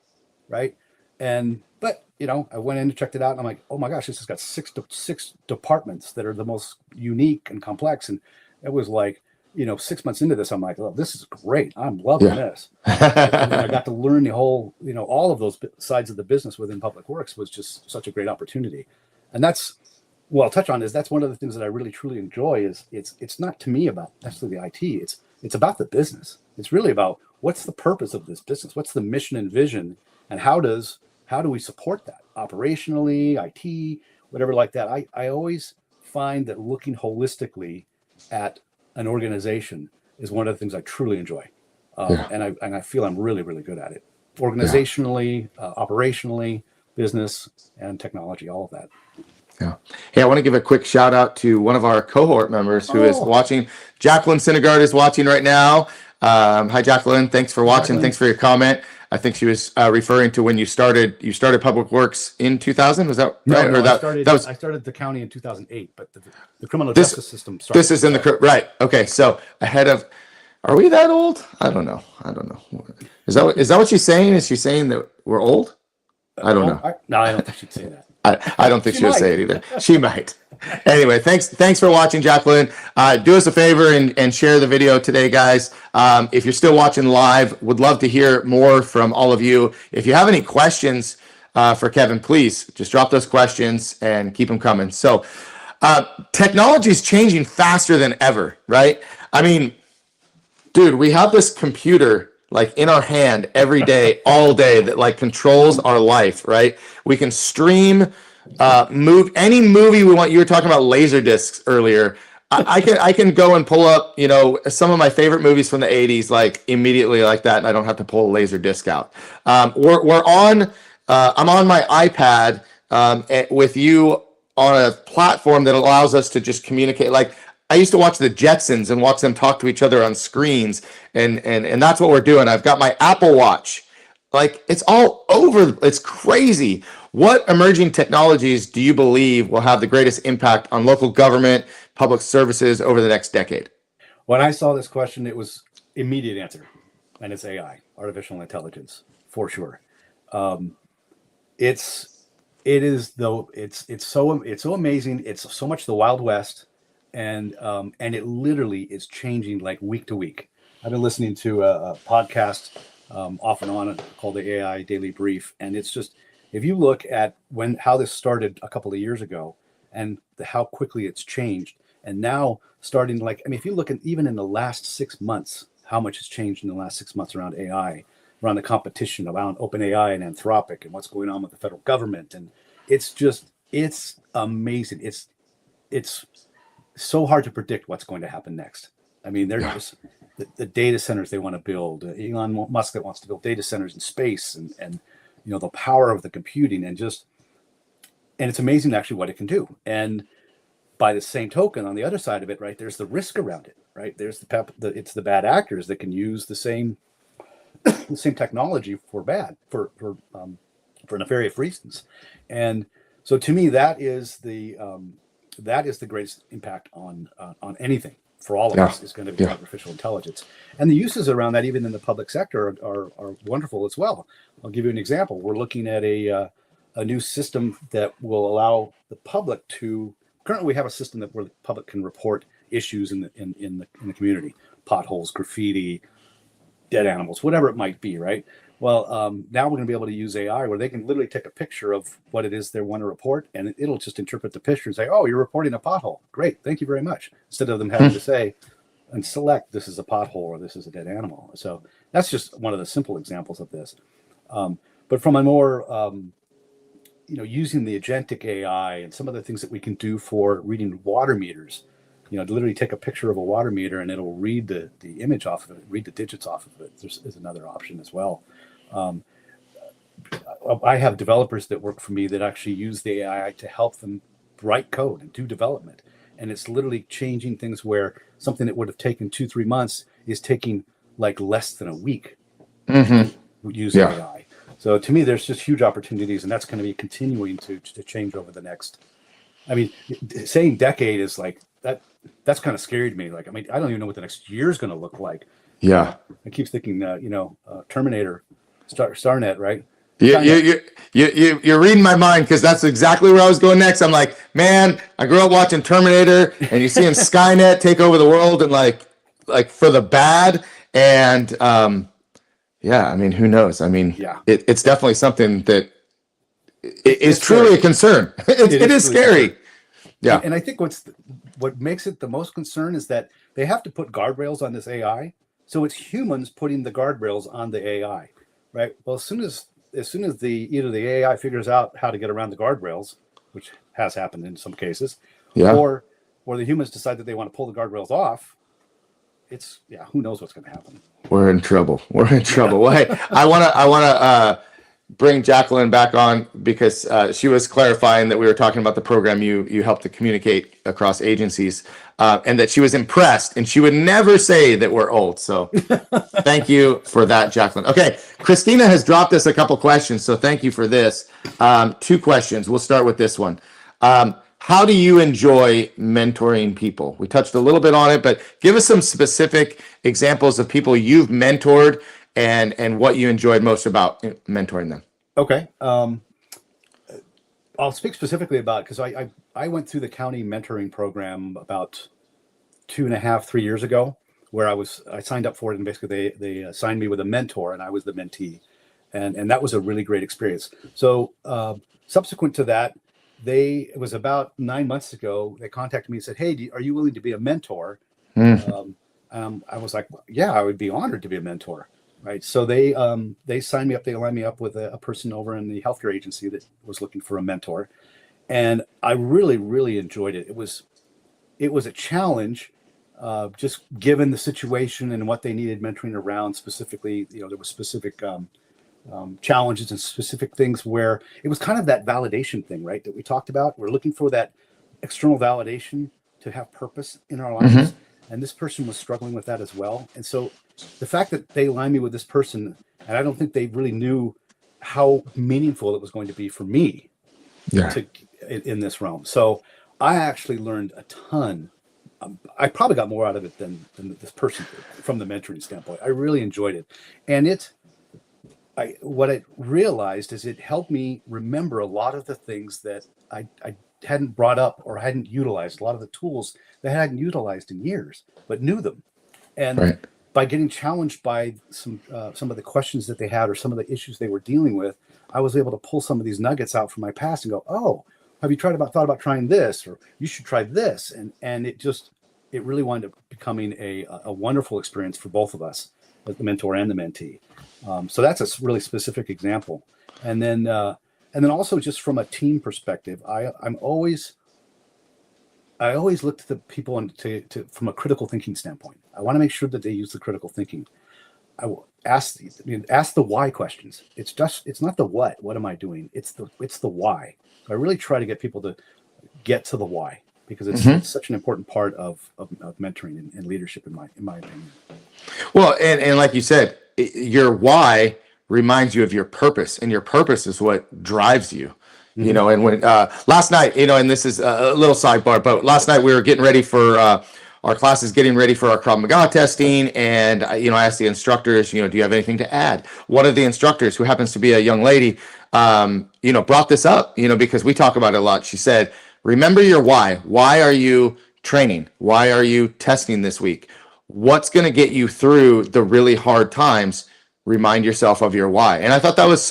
right? But I went in and checked it out, and I'm like, oh my gosh, this has got six departments that are the most unique and complex. And it was 6 months into this, I'm like, oh, this is great. I'm loving this. And I got to learn the whole, all of those sides of the business within Public Works was just such a great opportunity. And that's what I'll touch on that's one of the things that I really truly enjoy is it's not to me about necessarily the IT. It's about the business. It's really about what's the purpose of this business? What's the mission and vision? And how do we support that operationally, IT, whatever like that? I always find that looking holistically at an organization is one of the things I truly enjoy. And I feel I'm really, really good at it. Organizationally, operationally, business, and technology, all of that. Yeah. Hey, I want to give a quick shout out to one of our cohort members who is watching. Jacqueline Syndergaard is watching right now. Hi, Jacqueline. Thanks for watching. Thanks for your comment. I think she was referring to when you started Public Works in 2000. Was that right? I started the county in 2008, but the criminal justice system started. This is in the right. Okay, so ahead of. Are we that old? I don't know. Is that what she's saying? Is she saying that we're old? I don't know. No, I don't think she'd say that. I don't think she would say it either. She might. Anyway, thanks for watching, Jacqueline. Do us a favor and share the video today, guys. If you're still watching live, would love to hear more from all of you. If you have any questions for Kevin, please just drop those questions and keep them coming. So technology is changing faster than ever, right? I mean, dude, we have this computer like in our hand every day, all day that like controls our life, right? We can stream, move any movie we want. You were talking about laser discs earlier. I can go and pull up, some of my favorite movies from the 80s, like immediately like that, and I don't have to pull a laser disc out. I'm on my iPad with you on a platform that allows us to just communicate. Like I used to watch the Jetsons and watch them talk to each other on screens, and that's what we're doing. I've got my Apple Watch. Like it's all over. It's crazy. What emerging technologies do you believe will have the greatest impact on local government, public services over the next decade? When I saw this question, it was immediate answer, and it's AI, artificial intelligence, for sure. It's so amazing. It's so much the Wild West, and it literally is changing like week to week. I've been listening to a podcast off and on called the AI Daily Brief, and it's just, if you look at how this started a couple of years ago and how quickly it's changed, and now starting if you look at even in the last 6 months, how much has changed in the last 6 months around AI, around the competition around OpenAI and Anthropic, and what's going on with the federal government, and it's amazing. It's so hard to predict what's going to happen next. I mean, they're just the data centers they want to build. Elon Musk that wants to build data centers in space, and the power of the computing, and it's amazing actually what it can do. And by the same token, on the other side of it, right, there's the risk around it, right? There's the bad actors that can use the same technology for nefarious reasons. And so to me, that is the greatest impact on anything for all of us is going to be artificial intelligence. And the uses around that, even in the public sector, are wonderful as well. I'll give you an example. We're looking at a new system that will allow the public to. Currently, we have a system where the public can report issues in the community: potholes, graffiti, dead animals, whatever it might be, right? Well, now we're going to be able to use AI where they can literally take a picture of what it is they want to report, and it'll just interpret the picture and say, "Oh, you're reporting a pothole. Great, thank you very much." Instead of them having to say and select, "This is a pothole" or "This is a dead animal." So that's just one of the simple examples of this. But from a more using the agentic AI and some of the things that we can do for reading water meters, to literally take a picture of a water meter and it'll read the image off of it, read the digits off of it. There's another option as well. I have developers that work for me that actually use the AI to help them write code and do development. And it's literally changing things where something that would have taken 2-3 months is taking like less than a week using AI. So to me, there's just huge opportunities, and that's going to be continuing to change over the next. I mean, saying decade is like that. That's kind of scary to me. Like, I mean, I don't even know what the next year is going to look like. Yeah, I keep thinking, Terminator, Starnet, right? You're reading my mind, because that's exactly where I was going next. I'm like, man, I grew up watching Terminator, and you're seeing Skynet take over the world, and like for the bad, and I mean, who knows? I mean, it's definitely something that is truly a concern. It is scary. Yeah. And I think what makes it the most concern is that they have to put guardrails on this AI. So it's humans putting the guardrails on the AI, right? Well, as soon as either the AI figures out how to get around the guardrails, which has happened in some cases, or the humans decide that they want to pull the guardrails off, who knows what's going to happen. We're in trouble. Well, hey, I want to bring Jacqueline back on, because she was clarifying that we were talking about the program you helped to communicate across agencies, and that she was impressed, and she would never say that we're old. So thank you for that, Jacqueline. Okay, Christina has dropped us a couple questions, so thank you for this. 2 questions. We'll start with this one. How do you enjoy mentoring people? We touched a little bit on it, but give us some specific examples of people you've mentored and what you enjoyed most about mentoring them. Okay. I'll speak specifically about, because I went through the county mentoring program about 2.5-3 years ago, where I signed up for it, and basically they assigned me with a mentor, and I was the mentee, and that was a really great experience. So subsequent to that, it was about 9 months ago, they contacted me and said, "Hey, are you willing to be a mentor?" I was like, yeah, I would be honored to be a mentor. Right. So they signed me up. They lined me up with a person over in the healthcare agency that was looking for a mentor. And I really, really enjoyed it. It was a challenge, just given the situation and what they needed mentoring around specifically. There was specific challenges and specific things where it was kind of that validation thing, right, that we talked about. We're looking for that external validation to have purpose in our lives. Mm-hmm. And this person was struggling with that as well. And so the fact that they aligned me with this person, and I don't think they really knew how meaningful it was going to be for me Yeah. to in this realm. So I actually learned a ton. I probably got more out of it than this person did from the mentoring standpoint. I really enjoyed it. And what I realized is it helped me remember a lot of the things that I hadn't brought up or hadn't utilized, a lot of the tools that I hadn't utilized in years, but knew them. And Right. by getting challenged by some of the questions that they had or some of the issues they were dealing with, I was able to pull some of these nuggets out from my past and go, oh, have you thought about trying this, or you should try this? And it really wound up becoming a wonderful experience for both of us, the mentor and the mentee. So that's a really specific example. And then also just from a team perspective, I always look to the people from a critical thinking standpoint. I want to make sure that they use the critical thinking. I will ask the why questions. It's not the what am I doing? It's the why. I really try to get people to get to the why, because it's such an important part of mentoring and leadership in my opinion. Well, and like you said, your why reminds you of your purpose, and your purpose is what drives you. And when last night, and this is a little sidebar, but last night we were getting ready for our classes, getting ready for our Krav Maga testing, and I asked the instructors, do you have anything to add? One of the instructors, who happens to be a young lady, brought this up, because we talk about it a lot. She said, remember your why. Why are you training? Why are you testing this week? What's going to get you through the really hard times? Remind yourself of your why. And I thought that was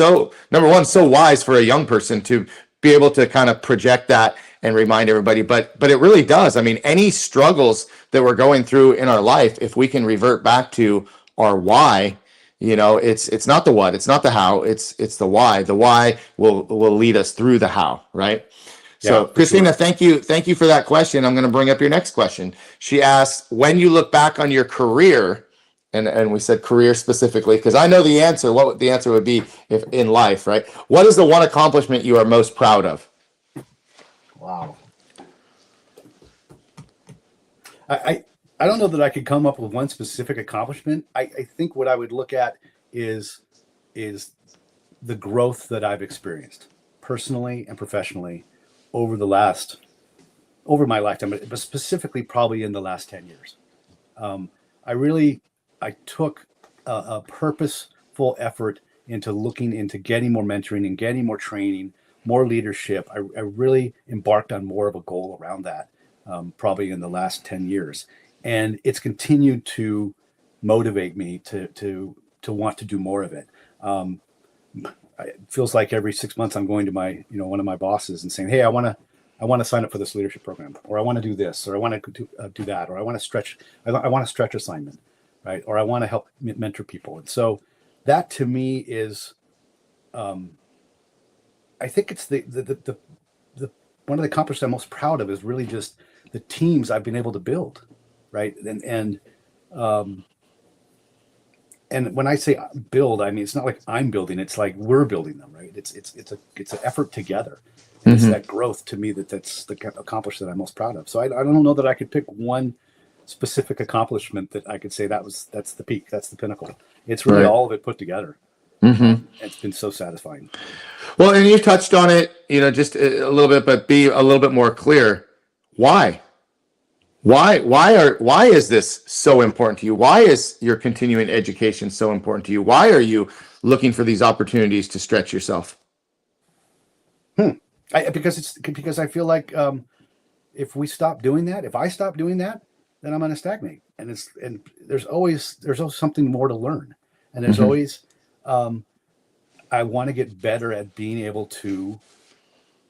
number one, so wise for a young person to be able to kind of project that and remind everybody. But it really does. I mean, any struggles that we're going through in our life, if we can revert back to our why, it's not the what, it's not the how, it's the why. The why will lead us through the how, right? So, Yeah, Christina, sure. thank you for that question. I'm going to bring up your next question. She asked, when you look back on your career, and we said career specifically, because I know the answer, what the answer would be if in life, right? What is the one accomplishment you are most proud of? Wow. I don't know that I could come up with one specific accomplishment. I think what I would look at is the growth that I've experienced personally and professionally over my lifetime, but specifically probably in the last 10 years. I took a purposeful effort into looking into getting more mentoring and getting more training, more leadership. I really embarked on more of a goal around that, probably in the last 10 years. And it's continued to motivate me to want to do more of it. It feels like every 6 months I'm going to my, one of my bosses and saying, hey, I want to sign up for this leadership program, or I want to do this, or I want to do that, or I want to stretch assignment, right? Or I want to help mentor people. And so that to me is, I think it's the one of the accomplishments I'm most proud of is really just the teams I've been able to build, right? And when I say build, I mean, it's not like I'm building, it's like we're building them, right? It's an effort together. And it's that growth to me that's the accomplishment that I'm most proud of. So I don't know that I could pick one specific accomplishment that I could say that's the peak, that's the pinnacle. It's really all of it put together. It's been so satisfying. Well, and you touched on it, just a little bit, but be a little bit more clear. Why? Why is this so important to you? Why is your continuing education so important to you? Why are you looking for these opportunities to stretch yourself? Because I feel like if I stop doing that, then I'm going to stagnate. And there's always something more to learn, and there's always I want to get better at being able to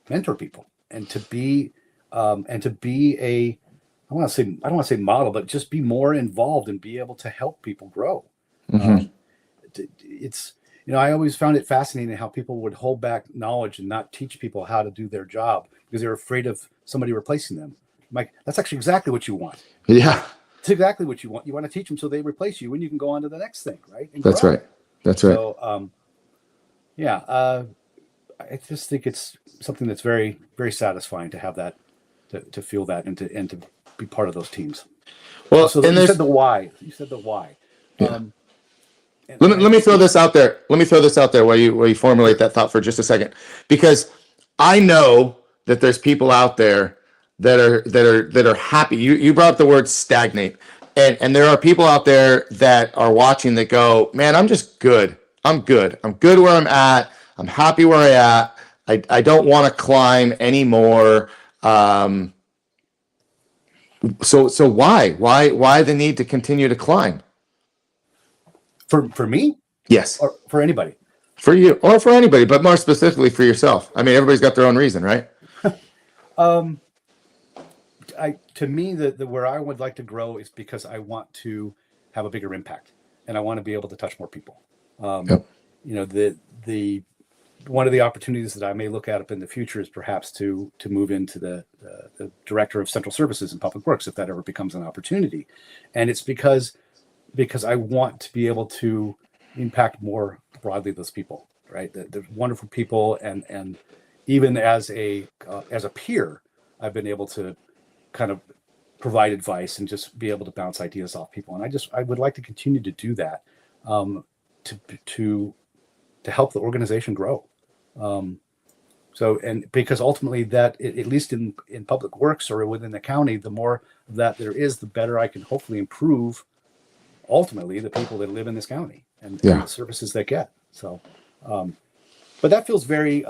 mentor people and to be I don't want to say model, but just be more involved and be able to help people grow. Mm-hmm. It's, I always found it fascinating how people would hold back knowledge and not teach people how to do their job because they're afraid of somebody replacing them. I'm like, that's actually exactly what you want. Yeah, it's exactly what you want. You want to teach them so they replace you, and you can go on to the next thing, right? And that's grow. right. That's right. So, I just think it's something that's very, very satisfying to have that, to feel that, and to be part of those teams. Well, so and you said the why. You said the why. Yeah. Let me throw this out there. Let me throw this out there while you formulate that thought for just a second, because I know that there's people out there that are happy. You brought up the word stagnate, and there are people out there that are watching that go, man, I'm just good. I'm good. I'm good where I'm at. I'm happy where I'm at. I don't want to climb anymore. So why the need to continue to climb? For me? Yes. Or for anybody? For you or for anybody, but more specifically for yourself. I mean, everybody's got their own reason, right? To me, the where I would like to grow is because I want to have a bigger impact, and I want to be able to touch more people. Yep. The one of the opportunities that I may look at up in the future is perhaps to move into the director of central services and public works, if that ever becomes an opportunity. And it's because I want to be able to impact more broadly those people, right? They're wonderful people, and even as a peer, I've been able to kind of provide advice and just be able to bounce ideas off people. And I would like to continue to do that, to help the organization grow. So, and because ultimately that, at least in public works or within the county, the more that there is, the better I can hopefully improve ultimately the people that live in this county and the services they get. So, but that feels very,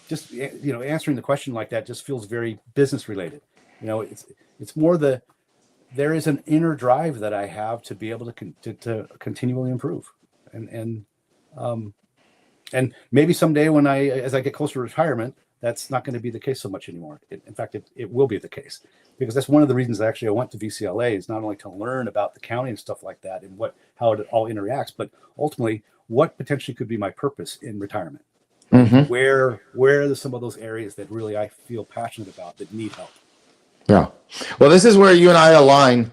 just, answering the question like that just feels very business related. It's more there is an inner drive that I have to be able to continually improve, and maybe someday as I get closer to retirement, that's not going to be the case so much anymore. In fact, it will be the case, because that's one of the reasons actually I went to VCLA, is not only to learn about the county and stuff like that and how it all interacts, but ultimately what potentially could be my purpose in retirement. Mm-hmm. Where are some of those areas that really I feel passionate about that need help? Yeah. Well, this is where you and I align,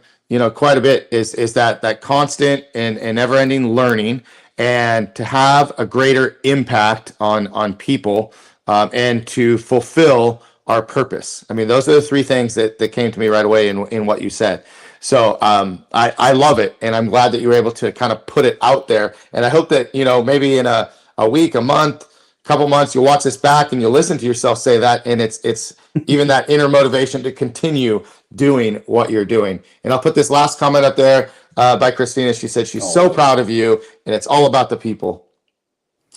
quite a bit, is that constant and never-ending learning, and to have a greater impact on people, and to fulfill our purpose. I mean, those are the three things that came to me right away in what you said. So I love it, and I'm glad that you were able to kind of put it out there. And I hope that, maybe in a week, a month, couple months, you'll watch this back and you'll listen to yourself say that, and it's even that inner motivation to continue doing what you're doing. And I'll put this last comment up there by Christina. She said she's so proud of you, and it's all about the people.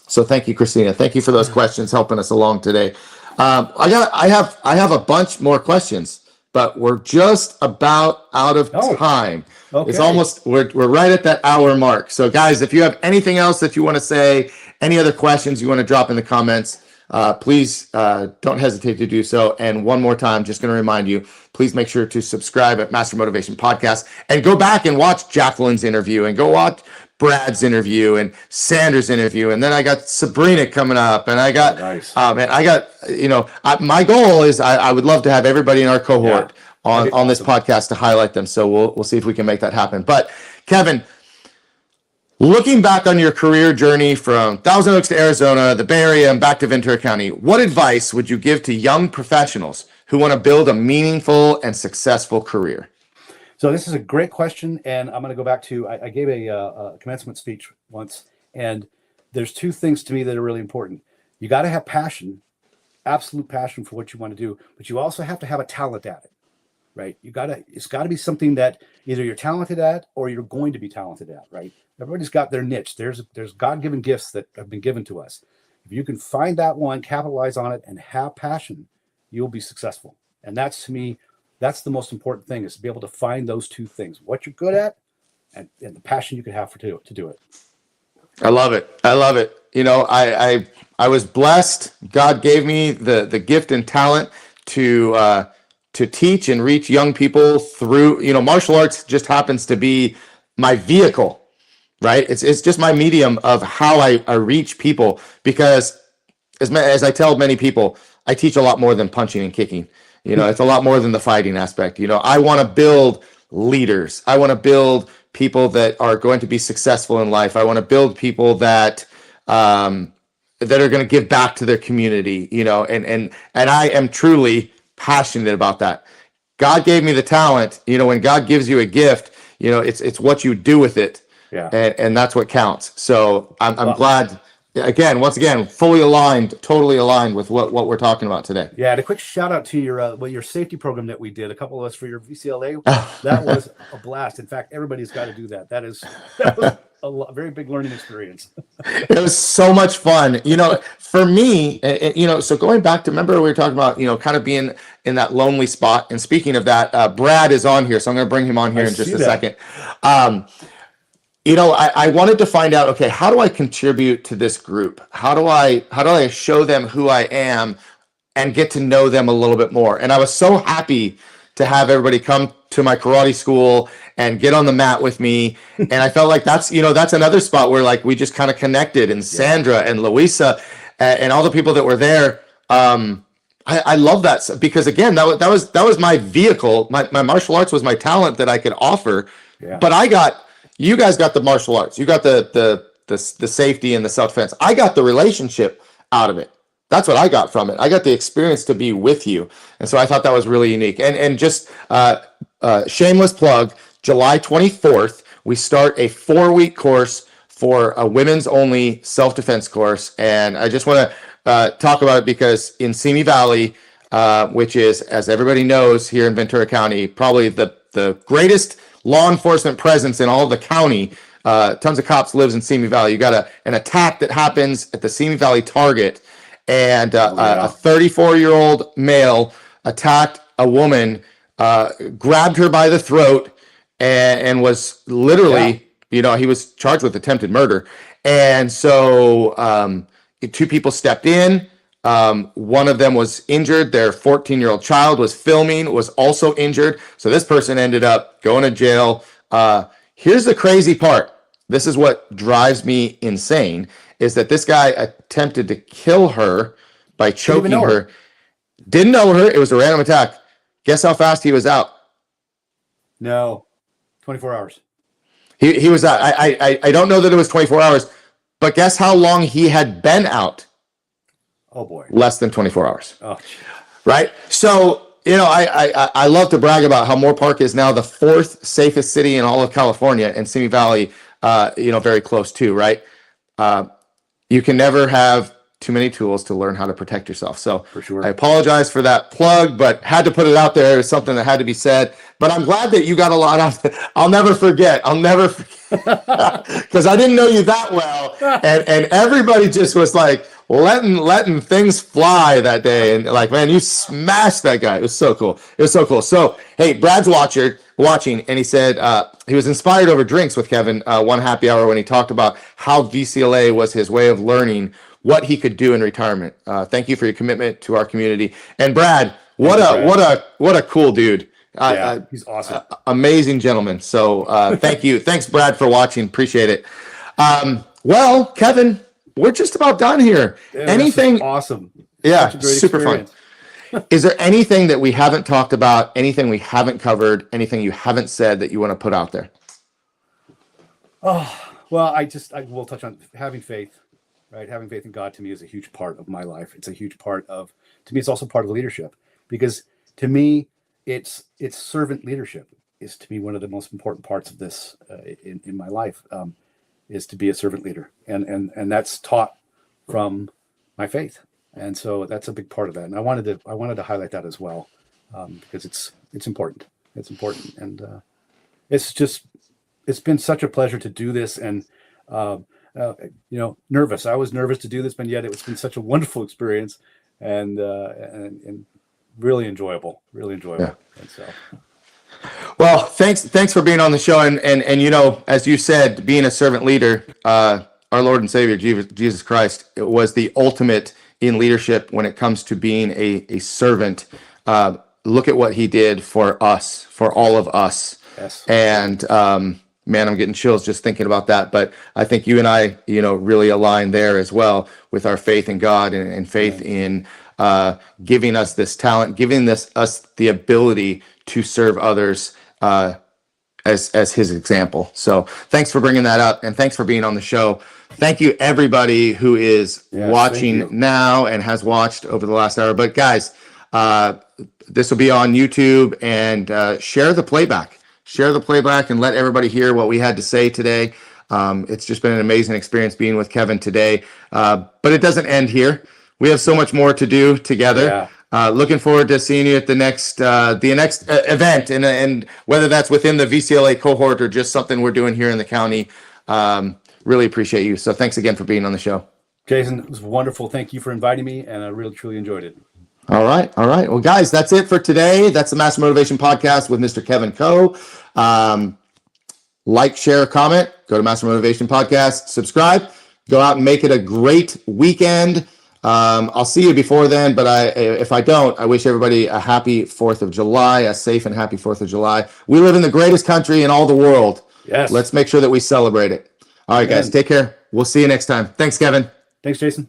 So thank you, Christina. Thank you for those questions, helping us along today. I have a bunch more questions, but we're just about out of time. Okay. It's almost, we're right at that hour mark. So guys, if you have anything else that you want to say, any other questions you want to drop in the comments, please don't hesitate to do so. And one more time, just going to remind you, please make sure to subscribe at Master Motivation Podcast, and go back and watch Jacqueline's interview, and go watch Brad's interview and Sanders' interview. And then I got Sabrina coming up, and I got, my goal is I would love to have everybody in our cohort on this podcast to highlight them. So we'll see if we can make that happen. But Kevin, looking back on your career journey from Thousand Oaks to Arizona, the Bay Area, and back to Ventura County, what advice would you give to young professionals who want to build a meaningful and successful career? So this is a great question, and I'm going to go back to, I gave a commencement speech once, and there's two things to me that are really important. You got to have passion, absolute passion for what you want to do, but you also have to have a talent at it, right? It's got to be something that either you're talented at or you're going to be talented at, right? Everybody's got their niche. There's God-given gifts that have been given to us. If you can find that one, capitalize on it, and have passion, you'll be successful. And that's, to me, that's the most important thing, is to be able to find those two things: what you're good at and the passion you can have to do it. I love it. I was blessed. God gave me the gift and talent to to teach and reach young people through, martial arts just happens to be my vehicle, right? It's just my medium of how I reach people, because as I tell many people, I teach a lot more than punching and kicking. It's a lot more than the fighting aspect. I want to build leaders. I want to build people that are going to be successful in life. I want to build people that that are going to give back to their community. And I am truly passionate about that. God gave me the talent. When God gives you a gift, it's what you do with it. Yeah. And that's what counts. So I'm glad. Once again, fully aligned, totally aligned with what we're talking about today. Yeah, and a quick shout out to your safety program that we did, a couple of us for your VCLA. That was a blast. In fact, everybody's got to do that. That was a very big learning experience. It was so much fun. For me, so going back to, remember we were talking about, kind of being in that lonely spot. And speaking of that, Brad is on here, so I'm going to bring him on here in just a second. I wanted to find out, okay, how do I contribute to this group? How do I show them who I am and get to know them a little bit more? And I was so happy to have everybody come to my karate school and get on the mat with me. And I felt like that's another spot where like we just kind of connected, and Sandra and Louisa and all the people that were there. I love that, because again, that was my vehicle. My martial arts was my talent that I could offer. Yeah. But you guys got the martial arts. You got the safety and the self-defense. I got the relationship out of it. That's what I got from it. I got the experience to be with you. And so I thought that was really unique. And just shameless plug, July 24th, we start a 4-week course for a women's only self-defense course. And I just want to talk about it because in Simi Valley, which is, as everybody knows, here in Ventura County, probably the greatest law enforcement presence in all of the county. Tons of cops lives in Simi Valley. You got an attack that happens at the Simi Valley Target, and a 34-year-old male attacked a woman, grabbed her by the throat, and was literally, he was charged with attempted murder. And so 2 people stepped in. One of them was injured. Their 14-year-old child was filming, was also injured. So this person ended up going to jail. Here's the crazy part. This is what drives me insane, is that this guy attempted to kill her by choking her. Didn't know her. It was a random attack. Guess how fast he was out? No, 24 hours. He was out. I don't know that it was 24 hours, but guess how long he had been out? Oh boy. Less than 24 hours. Oh. Right? So, I love to brag about how Moore Park is now the 4th safest city in all of California, and Simi Valley, very close too, right? You can never have too many tools to learn how to protect yourself. So for sure. I apologize for that plug, but had to put it out there. It was something that had to be said. But I'm glad that you got a lot out. I'll never forget because I didn't know you that well. And everybody just was like letting things fly that day. And like, man, you smashed that guy. It was so cool. So, hey, Brad's watching, and he said he was inspired over drinks with Kevin one happy hour when he talked about how VCLA was his way of learning what he could do in retirement. Thank you for your commitment to our community. And Brad, what a cool dude. He's awesome. Amazing gentleman. So thank you. Thanks, Brad, for watching. Appreciate it. Well, Kevin, we're just about done here. Yeah, anything awesome? Yeah, super experience. Fun. Is there anything that we haven't talked about, anything we haven't covered, anything you haven't said that you want to put out there? Oh, well, I will touch on having faith, right? Having faith in God to me is a huge part of my life. It's a huge part to me, it's also part of leadership, because to me, it's servant leadership is to me one of the most important parts of this in my life, is to be a servant leader. And that's taught from my faith. And so that's a big part of that. And I wanted to highlight that as well, because it's important. It's important. And it's been such a pleasure to do this. And, nervous. I was nervous to do this, but yet it's been such a wonderful experience and really enjoyable. Yeah. And so. Well, thanks for being on the show. And as you said, being a servant leader, our Lord and Savior, Jesus Christ, was the ultimate in leadership when it comes to being a servant. look at what he did for us, for all of us. Yes. And man, I'm getting chills just thinking about that. But I think you and I, really align there as well with our faith in God and faith in giving us this talent, giving us the ability to serve others as his example. So thanks for bringing that up, and thanks for being on the show. Thank you, everybody who is watching now and has watched over the last hour. But guys, this will be on YouTube, and share the playback. Share the playback and let everybody hear what we had to say today. It's just been an amazing experience being with Kevin today. But it doesn't end here. We have so much more to do together. Looking forward to seeing you at the next event, and whether that's within the VCLA cohort or just something we're doing here in the county. Really appreciate you. So thanks again for being on the show. Jason, it was wonderful. Thank you for inviting me, and I really, truly enjoyed it. All right. Well, guys, that's it for today. That's the Master Motivation Podcast with Mr. Kevin Coe. Like, share, comment. Go to Master Motivation Podcast. Subscribe. Go out and make it a great weekend. I'll see you before then, but if I don't, I wish everybody a happy 4th of July, a safe and happy 4th of July. We live in the greatest country in all the world. Yes. Let's make sure that we celebrate it. All right, guys, take care. We'll see you next time. Thanks, Kevin. Thanks, Jason.